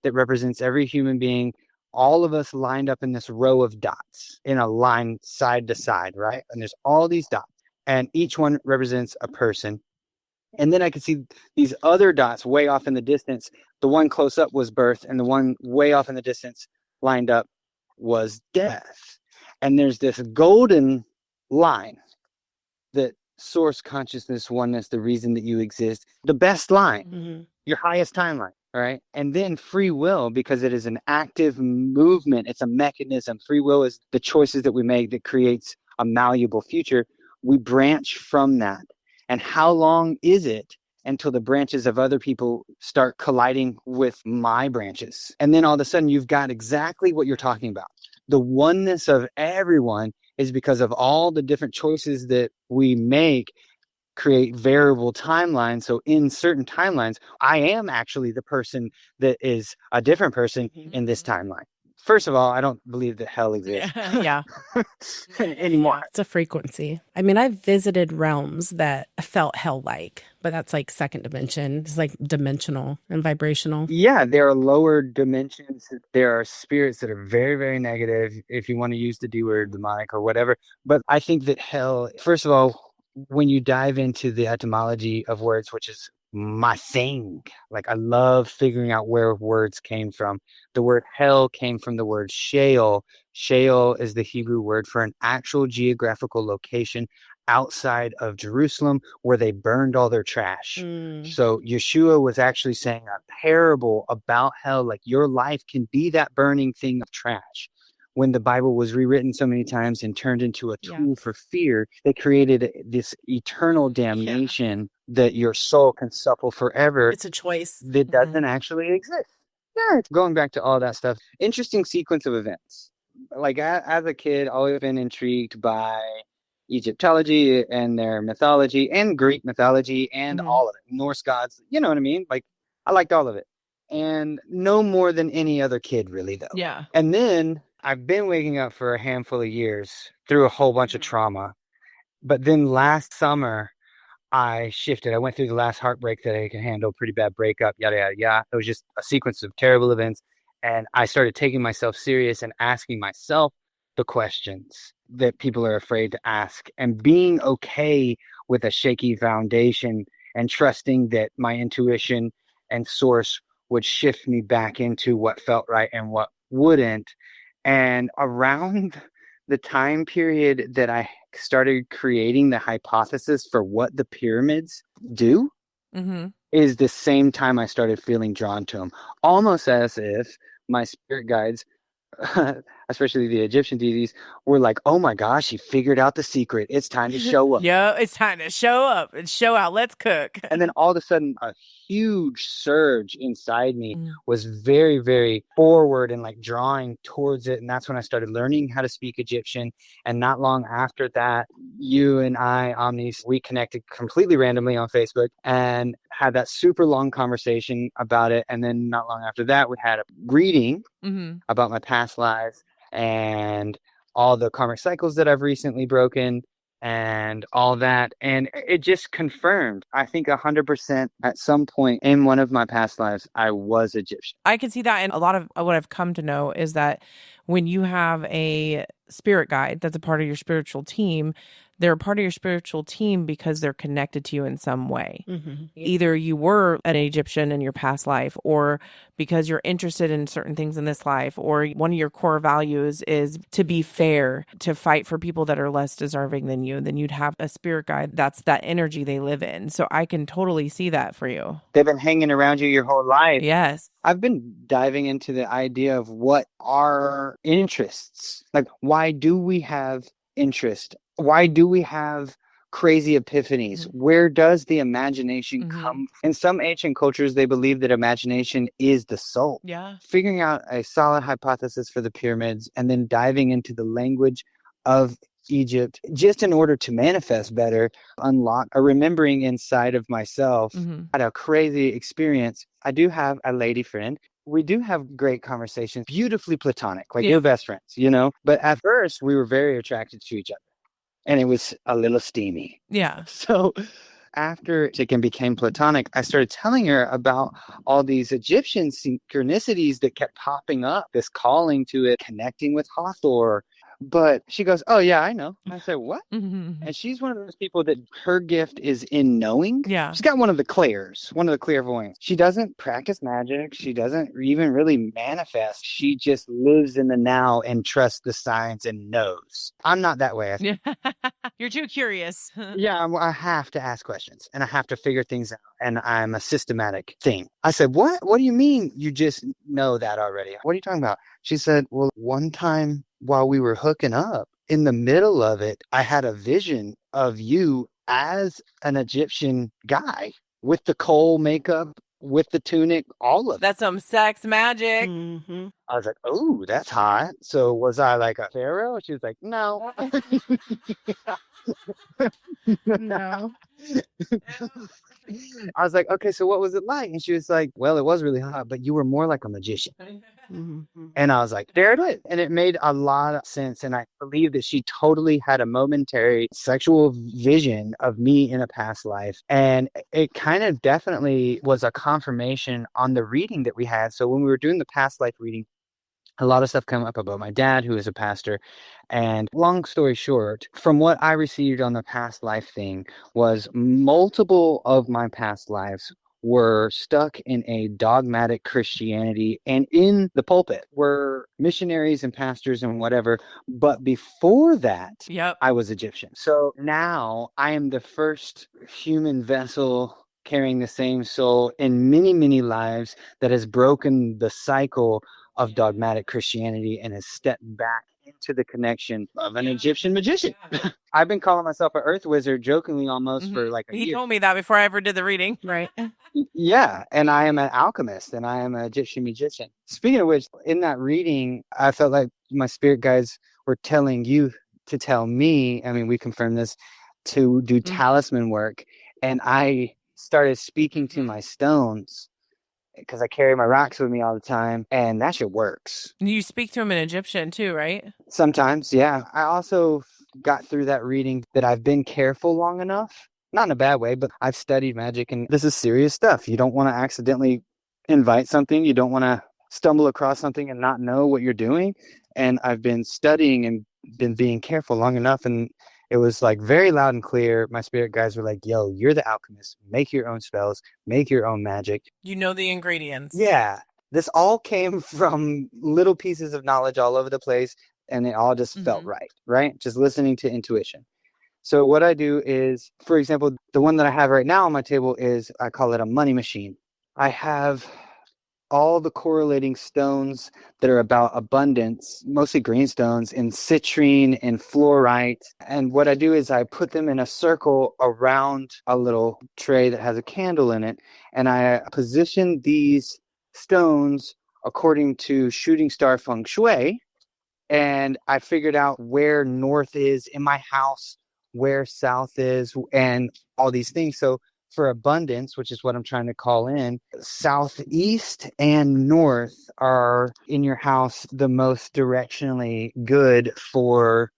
that represents every human being, all of us lined up in this row of dots in a line side to side, right? And there's all these dots, and each one represents a person. And then I could see these other dots way off in the distance. The one close up was birth, and the one way off in the distance lined up was death. And there's this golden line that source, consciousness, oneness, the reason that you exist, the best line, your highest timeline, right? And then free will, because it is an active movement. It's a mechanism. Free will is the choices that we make that creates a malleable future. We branch from that. And how long is it until the branches of other people start colliding with my branches? And then all of a sudden, you've got exactly what you're talking about. The oneness of everyone is because of all the different choices that we make create variable timelines. So in certain timelines, I am actually the person that is a different person in this timeline. First of all, I don't believe that hell exists Yeah. anymore. It's a frequency. I mean, I've visited realms that felt hell-like, but that's like second dimension. It's like dimensional and vibrational. Yeah, there are lower dimensions. There are spirits that are very, very negative, if you want to use the D word, demonic or whatever. But I think that hell, first of all, when you dive into the etymology of words, which is my thing, like I love figuring out where words came from. The word hell came from the word Sheol. Sheol is the Hebrew word for an actual geographical location outside of Jerusalem where they burned all their trash. So Yeshua was actually saying a parable about hell, like your life can be that burning thing of trash. When the Bible was rewritten so many times and turned into a tool for fear, they created this eternal damnation that your soul can suffer forever. It's a choice that doesn't actually exist. Yeah, it's going back to all that stuff. Interesting sequence of events. Like as a kid, always been intrigued by Egyptology and their mythology and Greek mythology and all of it. Norse gods, you know what I mean? Like I liked all of it. And no more than any other kid really though. Yeah. And then I've been waking up for a handful of years through a whole bunch of trauma. But then last summer I shifted. I went through the last heartbreak that I could handle, pretty bad breakup, yada, yada, yada. It was just a sequence of terrible events. And I started taking myself serious and asking myself the questions that people are afraid to ask and being okay with a shaky foundation and trusting that my intuition and source would shift me back into what felt right and what wouldn't. And around the time period that I started creating the hypothesis for what the pyramids do is the same time I started feeling drawn to them, almost as if my spirit guides, especially the Egyptian deities, were like, oh my gosh, he figured out the secret. It's time to show up. Yeah, it's time to show up and show out. Let's cook. And then all of a sudden, a huge surge inside me was very, very forward and like drawing towards it. And that's when I started learning how to speak Egyptian. And not long after that, you and I, Omni, we connected completely randomly on Facebook and had that super long conversation about it. And then not long after that, we had a reading about my past lives and all the karmic cycles that I've recently broken and all that. And it just confirmed, I think 100% at some point in one of my past lives, I was Egyptian. I can see that. And a lot of what I've come to know is that when you have a spirit guide that's a part of your spiritual team, they're a part of your spiritual team because they're connected to you in some way. Either you were an Egyptian in your past life, or because you're interested in certain things in this life, or one of your core values is to be fair, to fight for people that are less deserving than you, then you'd have a spirit guide. That's that energy they live in. So I can totally see that for you. They've been hanging around you your whole life. Yes. I've been diving into the idea of what are interests. Like, why do we have interest? Why do we have crazy epiphanies? Where does the imagination come from? In some ancient cultures, they believe that imagination is the soul. Yeah. Figuring out a solid hypothesis for the pyramids and then diving into the language of Egypt, just in order to manifest better, unlock a remembering inside of myself. Had a crazy experience. I do have a lady friend. We do have great conversations, beautifully platonic, like your best friends, you know? But at first, we were very attracted to each other. And it was a little steamy. Yeah. So after it became platonic, I started telling her about all these Egyptian synchronicities that kept popping up, this calling to it, connecting with Hathor. But she goes, oh, yeah, I know. I said, what? And she's one of those people that her gift is in knowing. Yeah. She's got one of the clairvoyants. She doesn't practice magic. She doesn't even really manifest. She just lives in the now and trusts the signs and knows. I'm not that way. Yeah. You're too curious. Yeah, I have to ask questions and I have to figure things out. And I'm a systematic thing. I said, what? What do you mean you just know that already? What are you talking about? She said, well, one time while we were hooking up, in the middle of it, I had a vision of you as an Egyptian guy with the kohl makeup, with the tunic, all of it. That's some sex magic. I was like, oh, that's hot. So was I like a pharaoh? She was like, no. No. I was like, okay, so what was it like? And she was like, well, it was really hot, but you were more like a magician. And I was like, there it is. And it made a lot of sense. And I believe that she totally had a momentary sexual vision of me in a past life. And it kind of definitely was a confirmation on the reading that we had. So when we were doing the past life reading, a lot of stuff came up about my dad, who is a pastor. And long story short, from what I received on the past life thing was multiple of my past lives were stuck in a dogmatic Christianity, and in the pulpit were missionaries and pastors and whatever. But before that, I was Egyptian. So now I am the first human vessel carrying the same soul in many, many lives that has broken the cycle of dogmatic Christianity and has stepped back into the connection of an Egyptian magician. I've been calling myself an earth wizard jokingly almost for like a year. He told me that before I ever did the reading. Right. Yeah, and I am an alchemist and I am an Egyptian magician. Speaking of which, in that reading, I felt like my spirit guides were telling you to tell me, I mean, we confirmed this, to do talisman work. And I started speaking to my stones because I carry my rocks with me all the time, and that shit works. You speak to him in Egyptian too, right? Sometimes, yeah. I also got through that reading that I've been careful long enough, not in a bad way, but I've studied magic, and this is serious stuff. You don't want to accidentally invite something. You don't want to stumble across something and not know what you're doing. And I've been studying and been being careful long enough, and it was like very loud and clear. My spirit guides were like, yo, you're the alchemist. Make your own spells. Make your own magic. You know the ingredients. Yeah. This all came from little pieces of knowledge all over the place, and it all just felt right? Just listening to intuition. So what I do is, for example, the one that I have right now on my table is, I call it a money machine. I have all the correlating stones that are about abundance, mostly green stones, in citrine and fluorite. And what I do is I put them in a circle around a little tray that has a candle in it. And I position these stones according to shooting star feng shui. And I figured out where north is in my house, where south is, and all these things. So for abundance, which is what I'm trying to call in, southeast and north are in your house the most directionally good for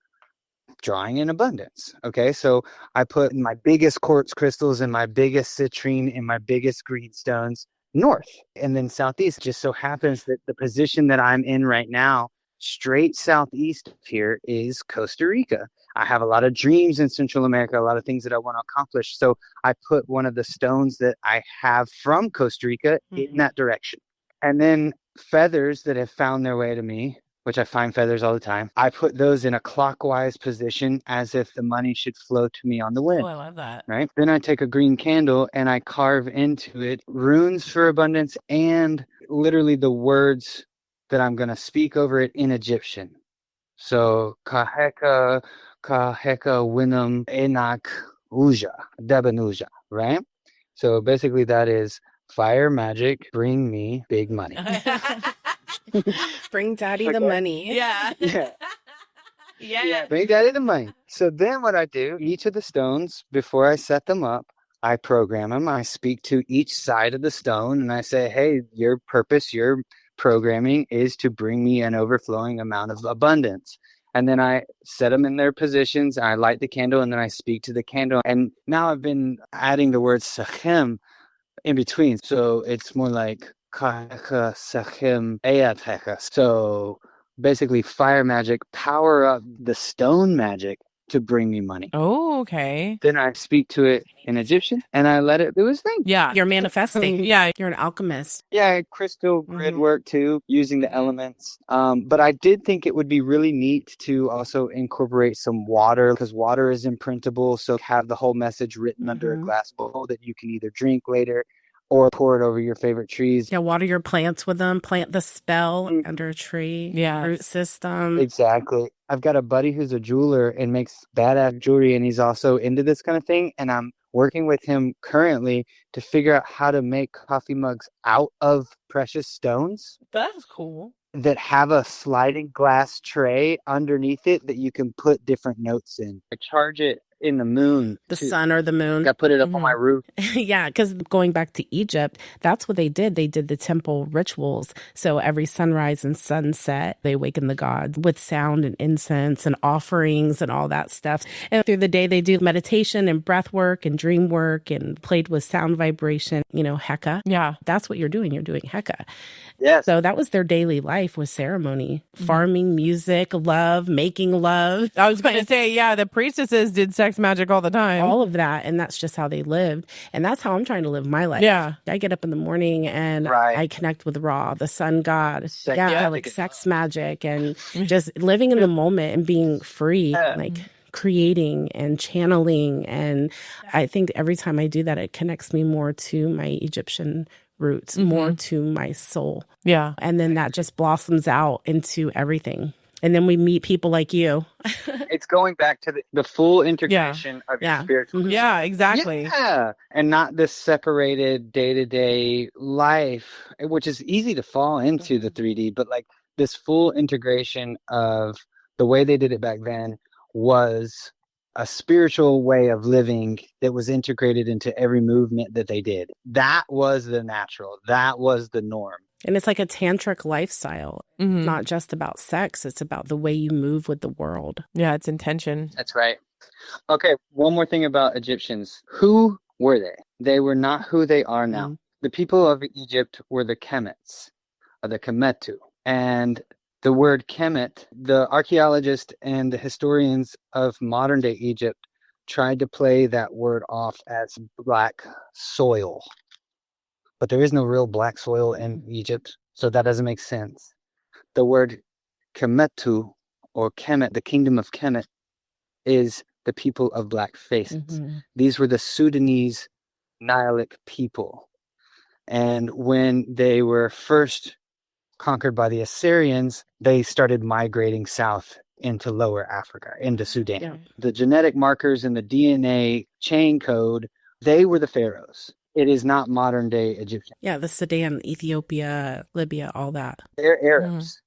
drawing in abundance. Okay, so I put my biggest quartz crystals and my biggest citrine and my biggest green stones north, and then southeast. Just so happens that the position that I'm in right now, straight southeast here, is Costa Rica. I have a lot of dreams in Central America, a lot of things that I want to accomplish. So I put one of the stones that I have from Costa Rica in that direction. And then feathers that have found their way to me, which I find feathers all the time, I put those in a clockwise position as if the money should flow to me on the wind. Oh, I love that. Right? Then I take a green candle and I carve into it runes for abundance and literally the words that I'm going to speak over it in Egyptian. So, kaheka winam enak uja, debanuja, right? So basically that is fire magic, bring me big money. Bring daddy the money. Yeah. Yeah. Bring daddy the money. So then what I do, each of the stones, before I set them up, I program them. I speak to each side of the stone and I say, hey, your purpose, your programming is to bring me an overflowing amount of abundance. And then I set them in their positions. I light the candle and then I speak to the candle. And now I've been adding the word sachem in between. So it's more like kahecha sachem eatecha. So basically fire magic, power up the stone magic to bring me money. Oh, okay. Then I speak to it in Egyptian and I let it do its thing. Yeah. You're manifesting. Yeah. You're an alchemist. Yeah, crystal grid work too, using the elements. But I did think it would be really neat to also incorporate some water because water is imprintable. So have the whole message written under a glass bowl that you can either drink later or pour it over your favorite trees. Yeah, water your plants with them. Plant the spell under a tree. Yeah. Root system. Exactly. I've got a buddy who's a jeweler and makes badass jewelry, and he's also into this kind of thing. And I'm working with him currently to figure out how to make coffee mugs out of precious stones. That's cool. That have a sliding glass tray underneath it that you can put different notes in. I charge it in the moon. The sun or the moon. I put it up on my roof. Yeah, because going back to Egypt, that's what they did. They did the temple rituals. So every sunrise and sunset, they awaken the gods with sound and incense and offerings and all that stuff. And through the day, they do meditation and breath work and dream work and played with sound vibration, Heka. Yeah. That's what you're doing. You're doing Heka. Yes. So that was their daily life, was ceremony, farming, music, love, making love. I was going to say, yeah, the priestesses did sex magic all the time. All of that. And that's just how they lived. And that's how I'm trying to live my life. Yeah. I get up in the morning and I connect with Ra, the sun god. Like sex magic and just living in the moment and being free, like creating and channeling. And I think every time I do that, it connects me more to my Egyptian roots, more to my soul. Yeah. And then that just blossoms out into everything. And then we meet people like you. It's going back to the full integration of your spiritual. Yeah, exactly. Yeah. And not this separated day-to-day life, which is easy to fall into the 3D, but like this full integration of the way they did it back then was a spiritual way of living that was integrated into every movement that they did. That was the natural. That was the norm. And it's like a tantric lifestyle. Not just about sex. It's about the way you move with the world. Yeah, it's intention. That's right. Okay, one more thing about Egyptians. Who were they? They were not who they are now. The people of Egypt were the Kemets, or the Kemetu. And the word Kemet, the archaeologists and the historians of modern day Egypt tried to play that word off as black soil. But there is no real black soil in Egypt, so that doesn't make sense. The word Kemetu, or Kemet, the kingdom of Kemet, is the people of black faces. These were the Sudanese Nialic people. And when they were first conquered by the Assyrians, they started migrating south into lower Africa, into Sudan. Yeah. The genetic markers in the DNA chain code, they were the pharaohs. It is not modern day Egyptian. Yeah, the Sudan, Ethiopia, Libya, all that. They're Arabs.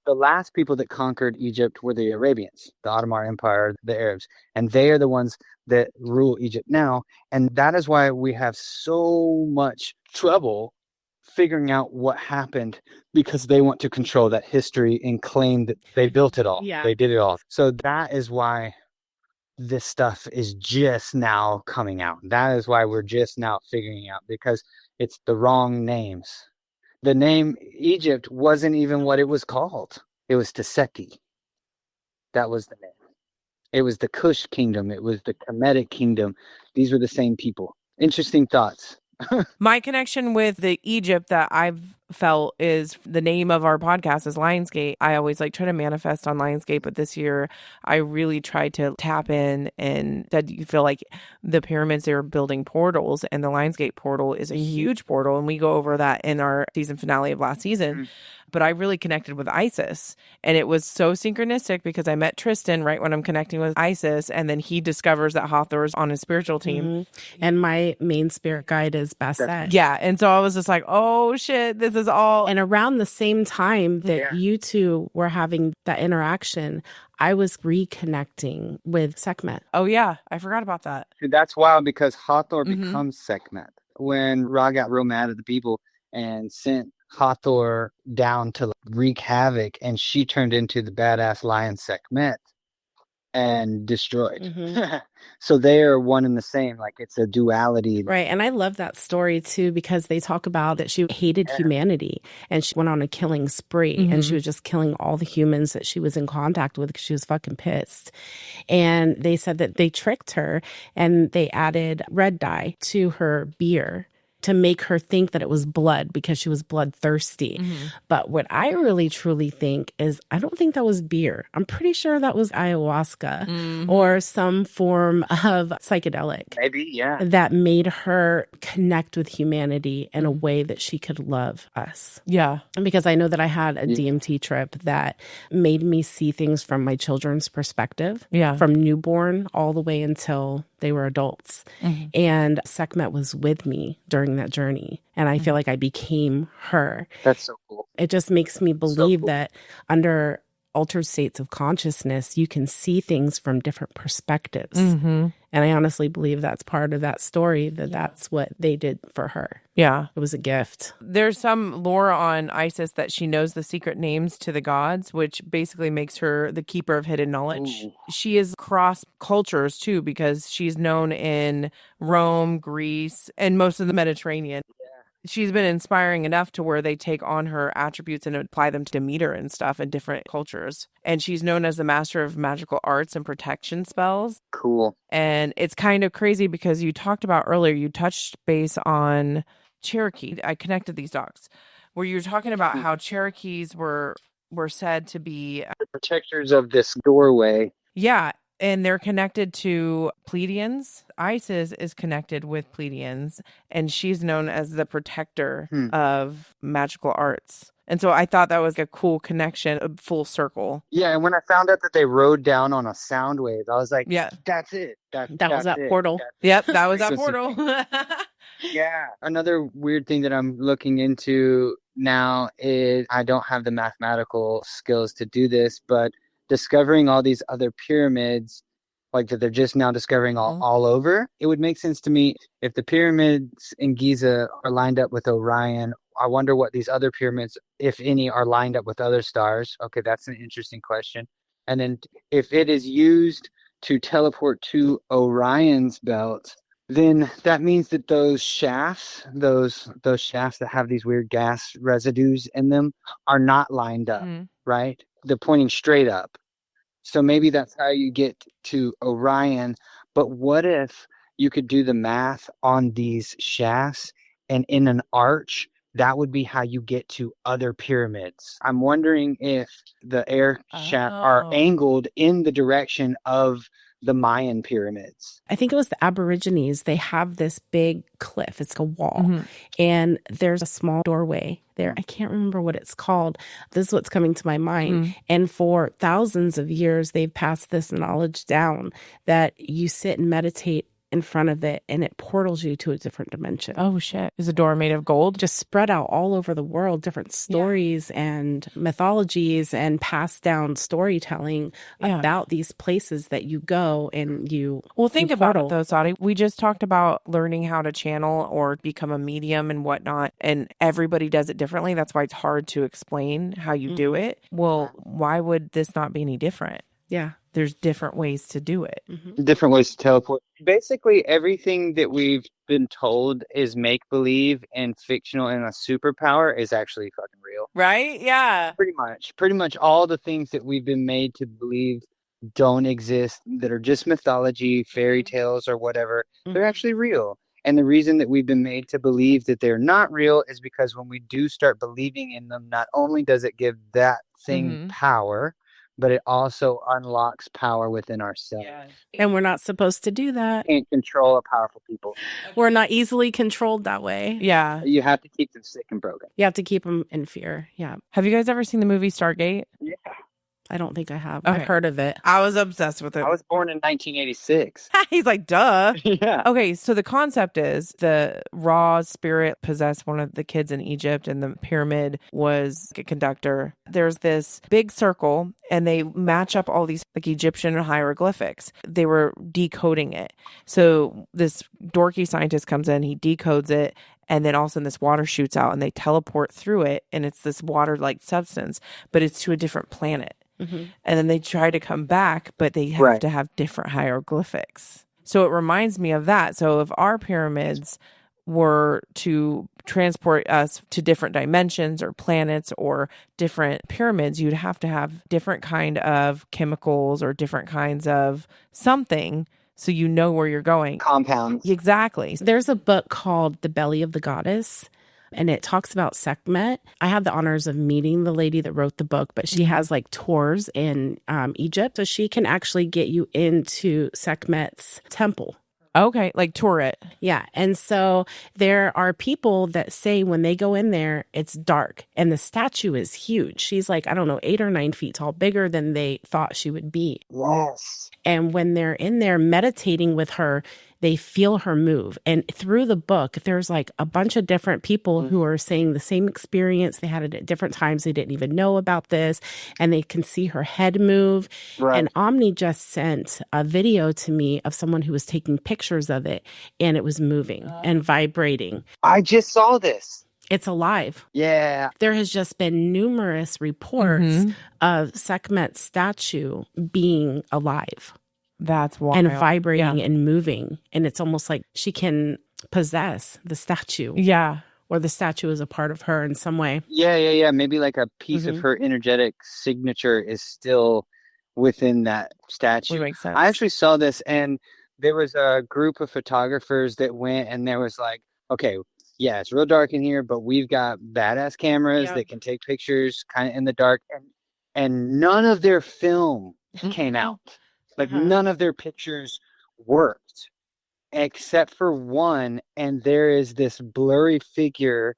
The last people that conquered Egypt were the Arabians, the Ottoman Empire, the Arabs. And they are the ones that rule Egypt now. And that is why we have so much trouble figuring out what happened, because they want to control that history and claim that they built it all. Yeah. They did it all. So that is why this stuff is just now coming out. That is why we're just now figuring out, because it's the wrong names. The name Egypt wasn't even what it was called. It was Teseki. That was the name. It was the Kush kingdom. It was the Kemetic kingdom. These were the same people. Interesting thoughts. My connection with the Egypt that I've felt is the name of our podcast is Lionsgate. I always try to manifest on Lionsgate, but this year I really tried to tap in and said you feel like the pyramids, they were building portals, and the Lionsgate portal is a huge portal, and we go over that in our season finale of last season. But I really connected with Isis, and it was so synchronistic because I met Tristan right when I'm connecting with Isis, and then he discovers that Hathor's on his spiritual team. And my main spirit guide is Basset. Yeah, and so I was just like, oh shit, this is all. And around the same time that you two were having that interaction, I was reconnecting with Sekhmet. Oh yeah, I forgot about that. That's wild, because Hathor becomes Sekhmet. When Ra got real mad at the people and sent Hathor down to wreak havoc, and she turned into the badass lion Sekhmet and destroyed. So they are one and the same. Like, it's a duality. Right. And I love that story too, because they talk about that she hated humanity, and she went on a killing spree, and she was just killing all the humans that she was in contact with because she was fucking pissed. And they said that they tricked her and they added red dye to her beer to make her think that it was blood because she was bloodthirsty. But what I really truly think is, I don't think that was beer. I'm pretty sure that was ayahuasca or some form of psychedelic. Maybe, yeah. That made her connect with humanity in a way that she could love us. Yeah. Because I know that I had a DMT trip that made me see things from my children's perspective. Yeah. From newborn all the way until they were adults. And Sekhmet was with me during that journey. And I feel like I became her. That's so cool. It just makes me believe that under altered states of consciousness, you can see things from different perspectives. Mm-hmm. And I honestly believe that's part of that story, that's what they did for her. Yeah. It was a gift. There's some lore on Isis that she knows the secret names to the gods, which basically makes her the keeper of hidden knowledge. Ooh. She is cross cultures too, because she's known in Rome, Greece, and most of the Mediterranean. She's been inspiring enough to where they take on her attributes and apply them to Demeter and stuff in different cultures. And she's known as the master of magical arts and protection spells. Cool. And it's kind of crazy because you talked about earlier, you touched base on Cherokee. I connected these dots where you were talking about how Cherokees were said to be the protectors of this doorway. Yeah. And they're connected to Pleiadians. Isis is connected with Pleiadians, and she's known as the protector of magical arts. And so I thought that was a cool connection, a full circle. Yeah, and when I found out that they rode down on a sound wave, I was like, yeah, that's it. That was that portal. Yep, that was that portal. Yeah. Another weird thing that I'm looking into now is I don't have the mathematical skills to do this, but discovering all these other pyramids, like that they're just now discovering all over. It would make sense to me if the pyramids in Giza are lined up with Orion. I wonder what these other pyramids, if any, are lined up with other stars. Okay, that's an interesting question. And then if it is used to teleport to Orion's belt, then that means that those shafts, those shafts that have these weird gas residues in them are not lined up, right? They're pointing straight up. So maybe that's how you get to Orion. But what if you could do the math on these shafts and in an arch, that would be how you get to other pyramids. I'm wondering if the air shafts are angled in the direction of the Mayan pyramids. I think it was the Aborigines. They have this big cliff. It's a wall. And there's a small doorway there. I can't remember what it's called. This is what's coming to my mind. And for thousands of years, they've passed this knowledge down that you sit and meditate in front of it and it portals you to a different dimension. Oh shit. Is a door made of gold? Just spread out all over the world, different stories and mythologies and passed down storytelling about these places that you go and you think about it though, Sadi. We just talked about learning how to channel or become a medium and whatnot, and everybody does it differently. That's why it's hard to explain how you do it. Well, why would this not be any different? Yeah. There's different ways to do it. Different ways to teleport. Basically, everything that we've been told is make-believe and fictional and a superpower is actually fucking real. Right? Yeah. Pretty much all the things that we've been made to believe don't exist, that are just mythology, fairy tales, or whatever, they're actually real. And the reason that we've been made to believe that they're not real is because when we do start believing in them, not only does it give that thing power, but it also unlocks power within ourselves. Yeah. And we're not supposed to do that. Can't control a powerful people. We're not easily controlled that way. Yeah. You have to keep them sick and broken. You have to keep them in fear. Yeah. Have you guys ever seen the movie Stargate? Yeah. I don't think I have. Okay. I've heard of it. I was obsessed with it. I was born in 1986. He's like, duh. Yeah. Okay, so the concept is the raw spirit possessed one of the kids in Egypt, and the pyramid was a conductor. There's this big circle, and they match up all these like Egyptian hieroglyphics. They were decoding it. So this dorky scientist comes in, he decodes it, and then all of a sudden this water shoots out, and they teleport through it, and it's this water-like substance, but it's to a different planet. And then they try to come back, but they have to have different hieroglyphics. So it reminds me of that. So if our pyramids were to transport us to different dimensions or planets or different pyramids, you'd have to have different kind of chemicals or different kinds of something so you know where you're going. Compounds. Exactly. There's a book called The Belly of the Goddess, and it talks about Sekhmet. I had the honors of meeting the lady that wrote the book, but she has like tours in Egypt. So she can actually get you into Sekhmet's temple. Okay, like tour it. Yeah. And so there are people that say when they go in there, it's dark and the statue is huge. She's like, I don't know, 8 or 9 feet tall, bigger than they thought she would be. Yes. And when they're in there meditating with her, they feel her move. And through the book, there's like a bunch of different people who are saying the same experience. They had it at different times. They didn't even know about this. And they can see her head move. Right. And Omni just sent a video to me of someone who was taking pictures of it, and it was moving and vibrating. I just saw this. It's alive. Yeah. There has just been numerous reports of Sekhmet's statue being alive. That's wild. And vibrating and moving. And it's almost like she can possess the statue. Yeah. Or the statue is a part of her in some way. Yeah. Maybe like a piece of her energetic signature is still within that statue. Would make sense. I actually saw this, and there was a group of photographers that went, and there was like, okay, yeah, it's real dark in here, but we've got badass cameras that can take pictures kind of in the dark. And none of their film came out. Like none of their pictures worked except for one. And there is this blurry figure.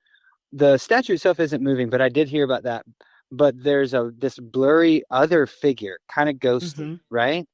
The statue itself isn't moving, but I did hear about that. But there's this blurry other figure, kind of ghostly, right?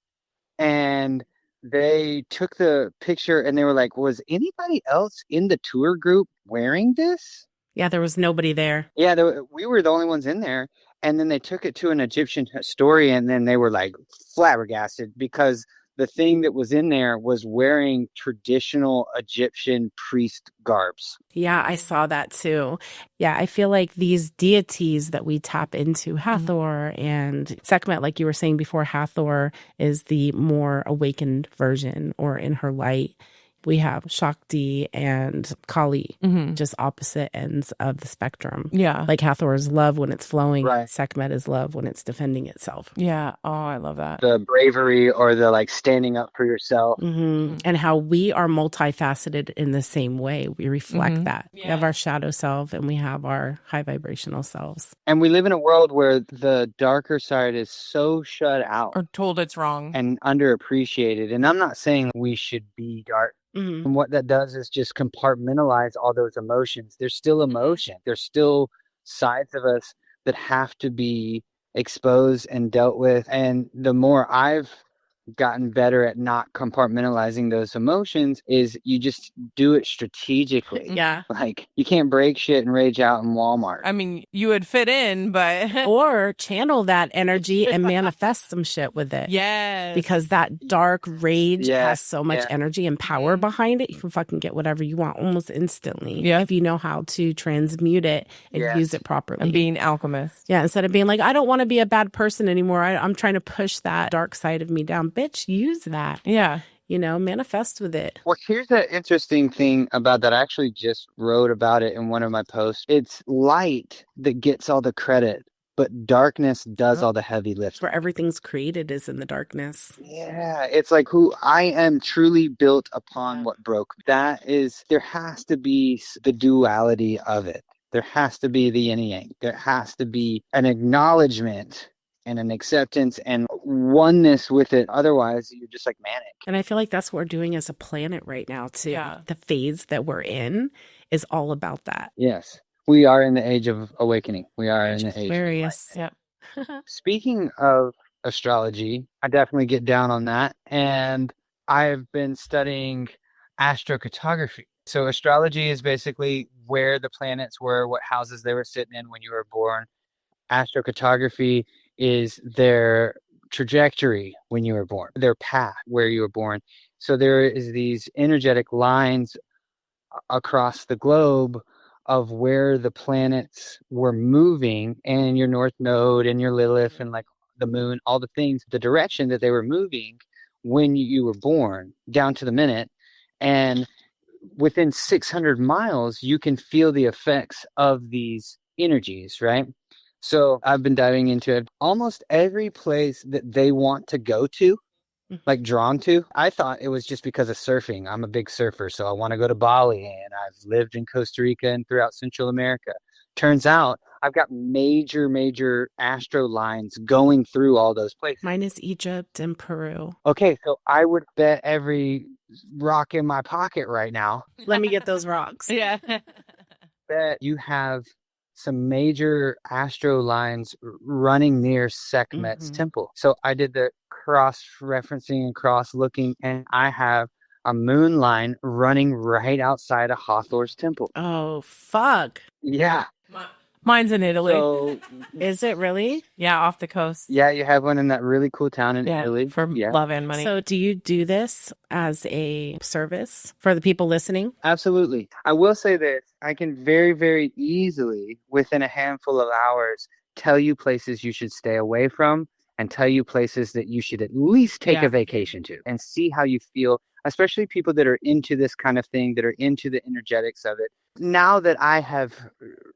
And they took the picture and they were like, was anybody else in the tour group wearing this? Yeah, there was nobody there. Yeah, we were the only ones in there. And then they took it to an Egyptian historian, and then they were like flabbergasted because the thing that was in there was wearing traditional Egyptian priest garbs. Yeah, I saw that too. Yeah, I feel like these deities that we tap into, Hathor and Sekhmet, like you were saying before, Hathor is the more awakened version or in her light. We have Shakti and Kali, just opposite ends of the spectrum. Yeah. Like Hathor is love when it's flowing. Right. Sekhmet is love when it's defending itself. Yeah. Oh, I love that. The bravery or the like standing up for yourself. And how we are multifaceted in the same way. We reflect that. We have our shadow self and we have our high vibrational selves. And we live in a world where the darker side is so shut out. Or told it's wrong. And underappreciated. And I'm not saying we should be dark. And what that does is just compartmentalize all those emotions. There's still emotion. There's still sides of us that have to be exposed and dealt with. And the more I've gotten better at not compartmentalizing those emotions is you just do it strategically. Yeah. Like you can't break shit and rage out in Walmart. I mean, you would fit in, but or channel that energy and manifest some shit with it. Yes. Because that dark rage has so much energy and power behind it. You can fucking get whatever you want almost instantly. Yeah. If you know how to transmute it and use it properly. And being alchemist. Yeah. Instead of being like, I don't want to be a bad person anymore. I'm trying to push that dark side of me down. Bitch, use that. Yeah. You know, manifest with it. Well, here's the interesting thing about that. I actually just wrote about it in one of my posts. It's light that gets all the credit, but darkness does all the heavy lifting. Where everything's created is in the darkness. Yeah, it's like who I am truly built upon what broke. That is, there has to be the duality of it. There has to be the yin and yang. There has to be an acknowledgement and an acceptance and oneness with it. Otherwise, you're just like manic. And I feel like that's what we're doing as a planet right now, too. Yeah. The phase that we're in is all about that. Yes. We are in the age of awakening. We are in the age Aquarius. Yeah. Speaking of astrology, I definitely get down on that. And I've been studying astrocartography. So astrology is basically where the planets were, what houses they were sitting in when you were born. Astrocartography is their trajectory when you were born, their path where you were born. So there is these energetic lines across the globe of where the planets were moving, and your North Node and your Lilith and like the moon, all the things, the direction that they were moving when you were born down to the minute. And within 600 miles, you can feel the effects of these energies, right? So I've been diving into it. Almost every place that they want to go to, like drawn to, I thought it was just because of surfing. I'm a big surfer, so I want to go to Bali, and I've lived in Costa Rica and throughout Central America. Turns out I've got major astro lines going through all those places. Mine is Egypt and Peru. Okay, so I would bet every rock in my pocket right now. Let me get those rocks. Yeah. Bet you have some major astro lines running near Sekhmet's temple. So I did the cross-referencing and cross-looking, and I have a moon line running right outside of Hathor's temple. Oh, fuck. Yeah. Mine's in Italy. So, Is it really? Yeah, off the coast. yeah, you have one in that really cool town in Italy. For love and money. So do you do this as a service for the people listening? Absolutely. I will say this. I can very, very easily, within a handful of hours, tell you places you should stay away from and tell you places that you should at least take a vacation to and see how you feel, especially people that are into this kind of thing, that are into the energetics of it. Now that I have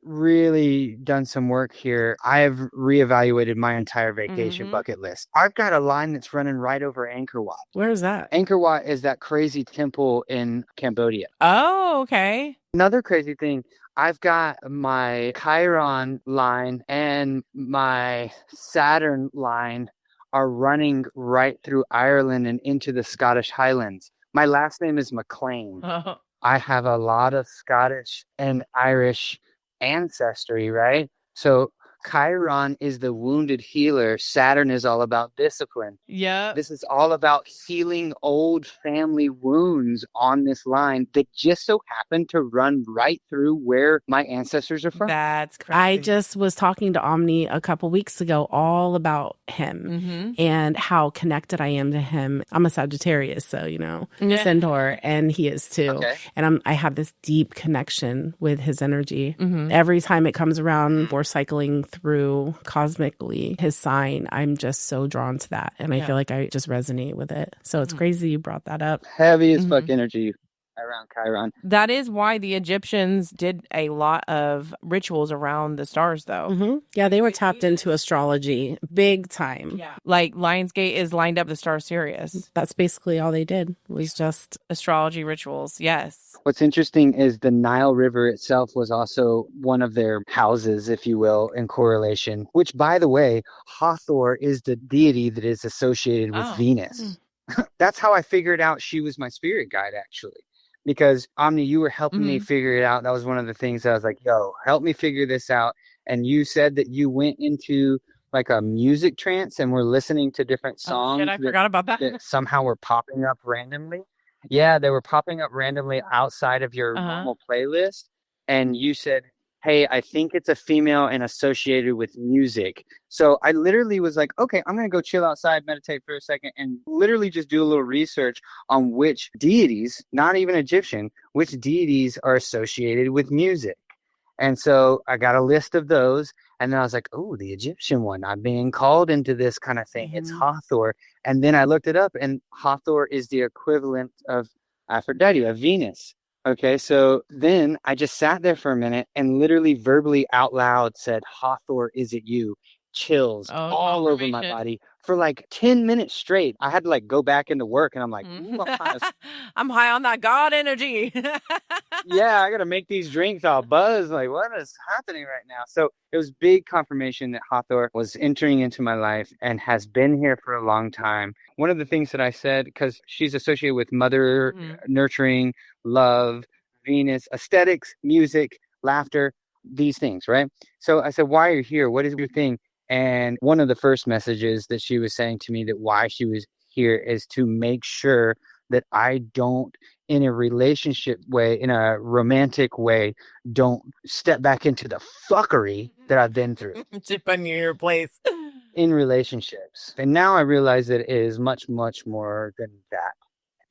really done some work here, I have reevaluated my entire vacation bucket list. I've got a line that's running right over Angkor Wat. Where is that? Angkor Wat is that crazy temple in Cambodia. Oh, okay. Another crazy thing, I've got my Chiron line and my Saturn line are running right through Ireland and into the Scottish Highlands. My last name is MacLean. Oh. I have a lot of Scottish and Irish ancestry, right? So Chiron is the wounded healer. Saturn is all about discipline. Yeah. This is all about healing old family wounds on this line that just so happen to run right through where my ancestors are from. That's crazy. I just was talking to Omni a couple weeks ago all about him and how connected I am to him. I'm a Sagittarius, so, Centaur, and he is too. Okay. And I have this deep connection with his energy. Every time it comes around, we're cycling through cosmically his sign. I'm just so drawn to that. And I feel like I just resonate with it. So it's crazy you brought that up. Heavy as fuck energy around Chiron. That is why the Egyptians did a lot of rituals around the stars, though. Yeah, they were tapped into astrology big time. Yeah. Like Lionsgate is lined up the star Sirius. That's basically all they did was just astrology rituals. Yes. What's interesting is the Nile River itself was also one of their houses, if you will, in correlation, which, by the way, Hathor is the deity that is associated with Venus. That's how I figured out she was my spirit guide, actually. Because, Omni, you were helping me figure it out. That was one of the things that I was like, yo, help me figure this out. And you said that you went into like a music trance and were listening to different songs. I forgot about that. That somehow were popping up randomly. Yeah, they were popping up randomly outside of your normal playlist. And you said, hey, I think it's a female and associated with music. So I literally was like, okay, I'm going to go chill outside, meditate for a second, and literally just do a little research on which deities, not even Egyptian, which deities are associated with music. And so I got a list of those. And then I was like, oh, the Egyptian one. I'm being called into this kind of thing. It's Hathor. And then I looked it up, and Hathor is the equivalent of Aphrodite, of Venus. Okay, so then I just sat there for a minute and literally verbally out loud said, Hathor, is it you? Chills all over my body for like 10 minutes straight. I had to like go back into work, and I'm like, ooh, I'm high on that God energy. Yeah, I got to make these drinks all buzz. Like, what is happening right now? So it was big confirmation that Hathor was entering into my life and has been here for a long time. One of the things that I said, because she's associated with mother, nurturing, love, Venus, aesthetics, music, laughter, these things, right? So I said, why are you here? What is your thing? And one of the first messages that she was saying to me that why she was here is to make sure that I don't, in a relationship way, in a romantic way, don't step back into the fuckery that I've been through. To put in your place. In relationships. And now I realize that it is much, much more than that.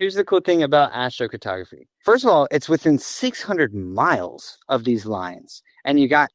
Here's the cool thing about astrocartography. First of all, it's within 600 miles of these lines, and you got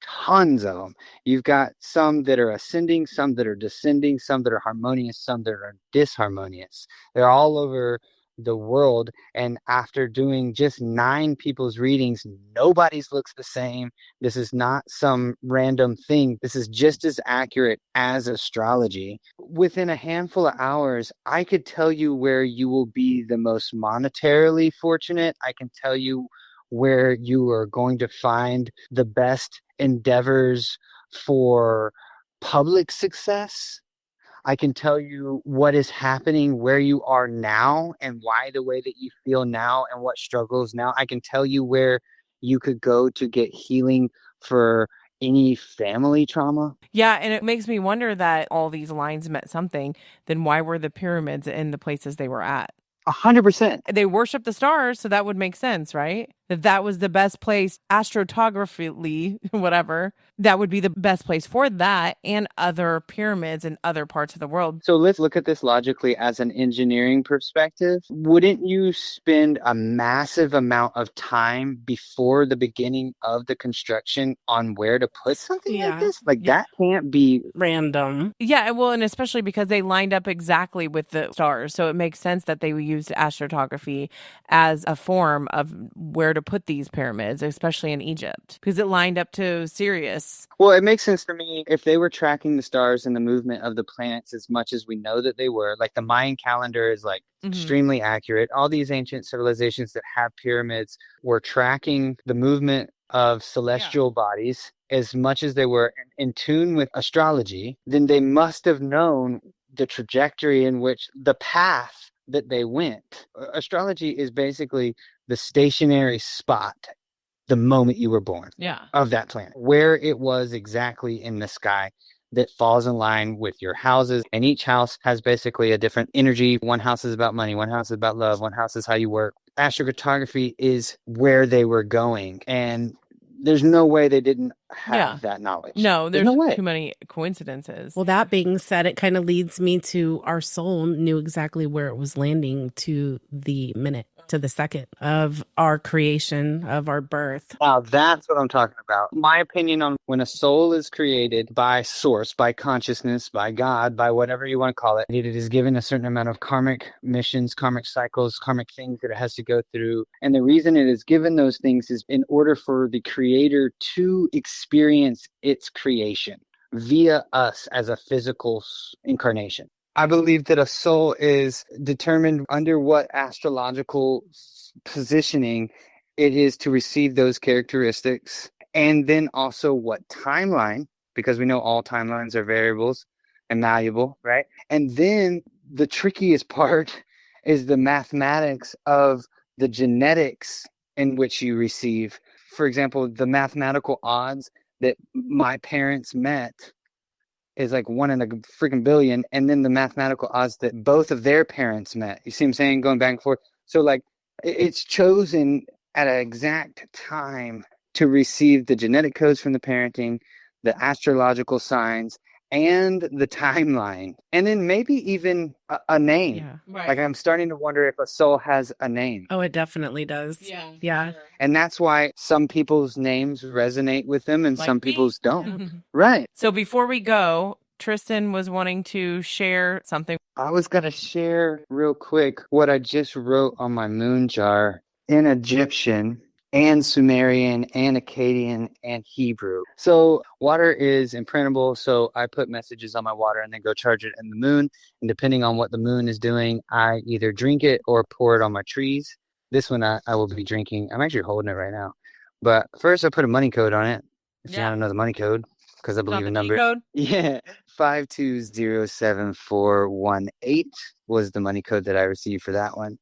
tons of them. You've got some that are ascending, some that are descending, some that are harmonious, some that are disharmonious. They're all over the world. And after doing just 9 people's readings, nobody's looks the same. This is not some random thing. This is just as accurate as astrology. Within a handful of hours, I could tell you where you will be the most monetarily fortunate. I can tell you where you are going to find the best endeavors for public success. I can tell you what is happening where you are now and why the way that you feel now and what struggles now. I can tell you where you could go to get healing for any family trauma. Yeah, and it makes me wonder that all these lines meant something. Then why were the pyramids in the places they were at? 100%. They worship the stars, so that would make sense, right? That was the best place, astrotographically, whatever, that would be the best place for that and other pyramids in other parts of the world. So let's look at this logically as an engineering perspective. Wouldn't you spend a massive amount of time before the beginning of the construction on where to put something like this? Like that can't be random. Yeah, well, and especially because they lined up exactly with the stars. So it makes sense that they used astrotography as a form of where to put these pyramids, especially in Egypt, because it lined up to Sirius. Well, it makes sense for me if they were tracking the stars and the movement of the planets as much as we know that they were. Like the Mayan calendar is like extremely accurate. All these ancient civilizations that have pyramids were tracking the movement of celestial bodies as much as they were in tune with astrology. Then they must have known the trajectory in which the path that they went. Astrology is basically the stationary spot the moment you were born of that planet, where it was exactly in the sky that falls in line with your houses. And each house has basically a different energy. One house is about money, one house is about love, one house is how you work. Astrocartography is where they were going. And there's no way they didn't have that knowledge. No, there's no way. Too many coincidences. Well, that being said, it kind of leads me to our soul knew exactly where it was landing to the minute, to the second of our creation, of our birth. Now, that's what I'm talking about. My opinion on when a soul is created by source, by consciousness, by God, by whatever you want to call it, it is given a certain amount of karmic missions, karmic cycles, karmic things that it has to go through. And the reason it is given those things is in order for the creator to experience its creation via us as a physical incarnation. I believe that a soul is determined under what astrological positioning it is to receive those characteristics, and then also what timeline, because we know all timelines are variables and malleable, right? And then the trickiest part is the mathematics of the genetics in which you receive. For example, the mathematical odds that my parents met is like 1 in a freaking billion. And then the mathematical odds that both of their parents met. You see what I'm saying? Going back and forth. So like it's chosen at an exact time to receive the genetic codes from the parenting, the astrological signs, and the timeline. And then maybe even a name. Yeah, right. Like I'm starting to wonder if a soul has a name. Oh, it definitely does. Yeah. Sure. And that's why some people's names resonate with them and Like some me. people's don't. Right. So before we go, Tristan was wanting to share something. I was going to share real quick what I just wrote on my moon jar in Egyptian and Sumerian and Akkadian and Hebrew. So water is imprintable, so I put messages on my water and then go charge it in the moon. And depending on what the moon is doing, I either drink it or pour it on my trees. This one I will be drinking. I'm actually holding it right now. But first I put a money code on it. If you want to know the money code, because I believe in numbers. Code? Yeah. 5207418 was the money code that I received for that one.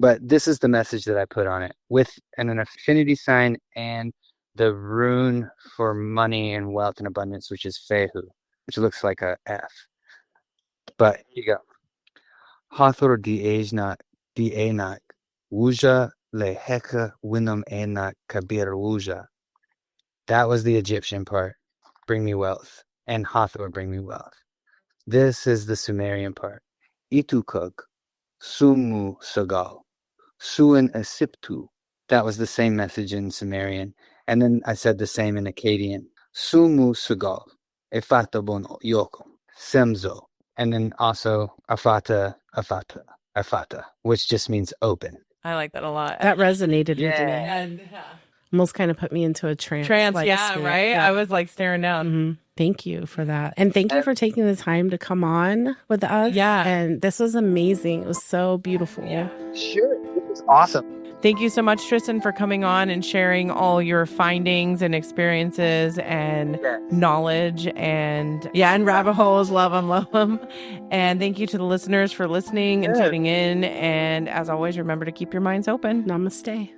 But this is the message that I put on it with an affinity sign and the rune for money and wealth and abundance, which is Fehu, which looks like a F. But here you go. Hathor dienak wuja leheka winam enak kabir wuja. That was the Egyptian part. Bring me wealth. And Hathor, bring me wealth. This is the Sumerian part. Itukug sumu sagal. Suin Asiptu. That was the same message in Sumerian. And then I said the same in Akkadian. Sumu Sugal. Efata bon yoko. Semzo. And then also Afata, which just means open. I like that a lot. That resonated with me. And, Almost kind of put me into a trance. right? Yeah. I was like staring down. Mm-hmm. Thank you for that. And thank you for taking the time to come on with us. Yeah. And this was amazing. It was so beautiful. Yeah. Sure. This was awesome. Thank you so much, Tristan, for coming on and sharing all your findings and experiences and knowledge and rabbit holes. Love them. And thank you to the listeners for listening and tuning in. And as always, remember to keep your minds open. Namaste.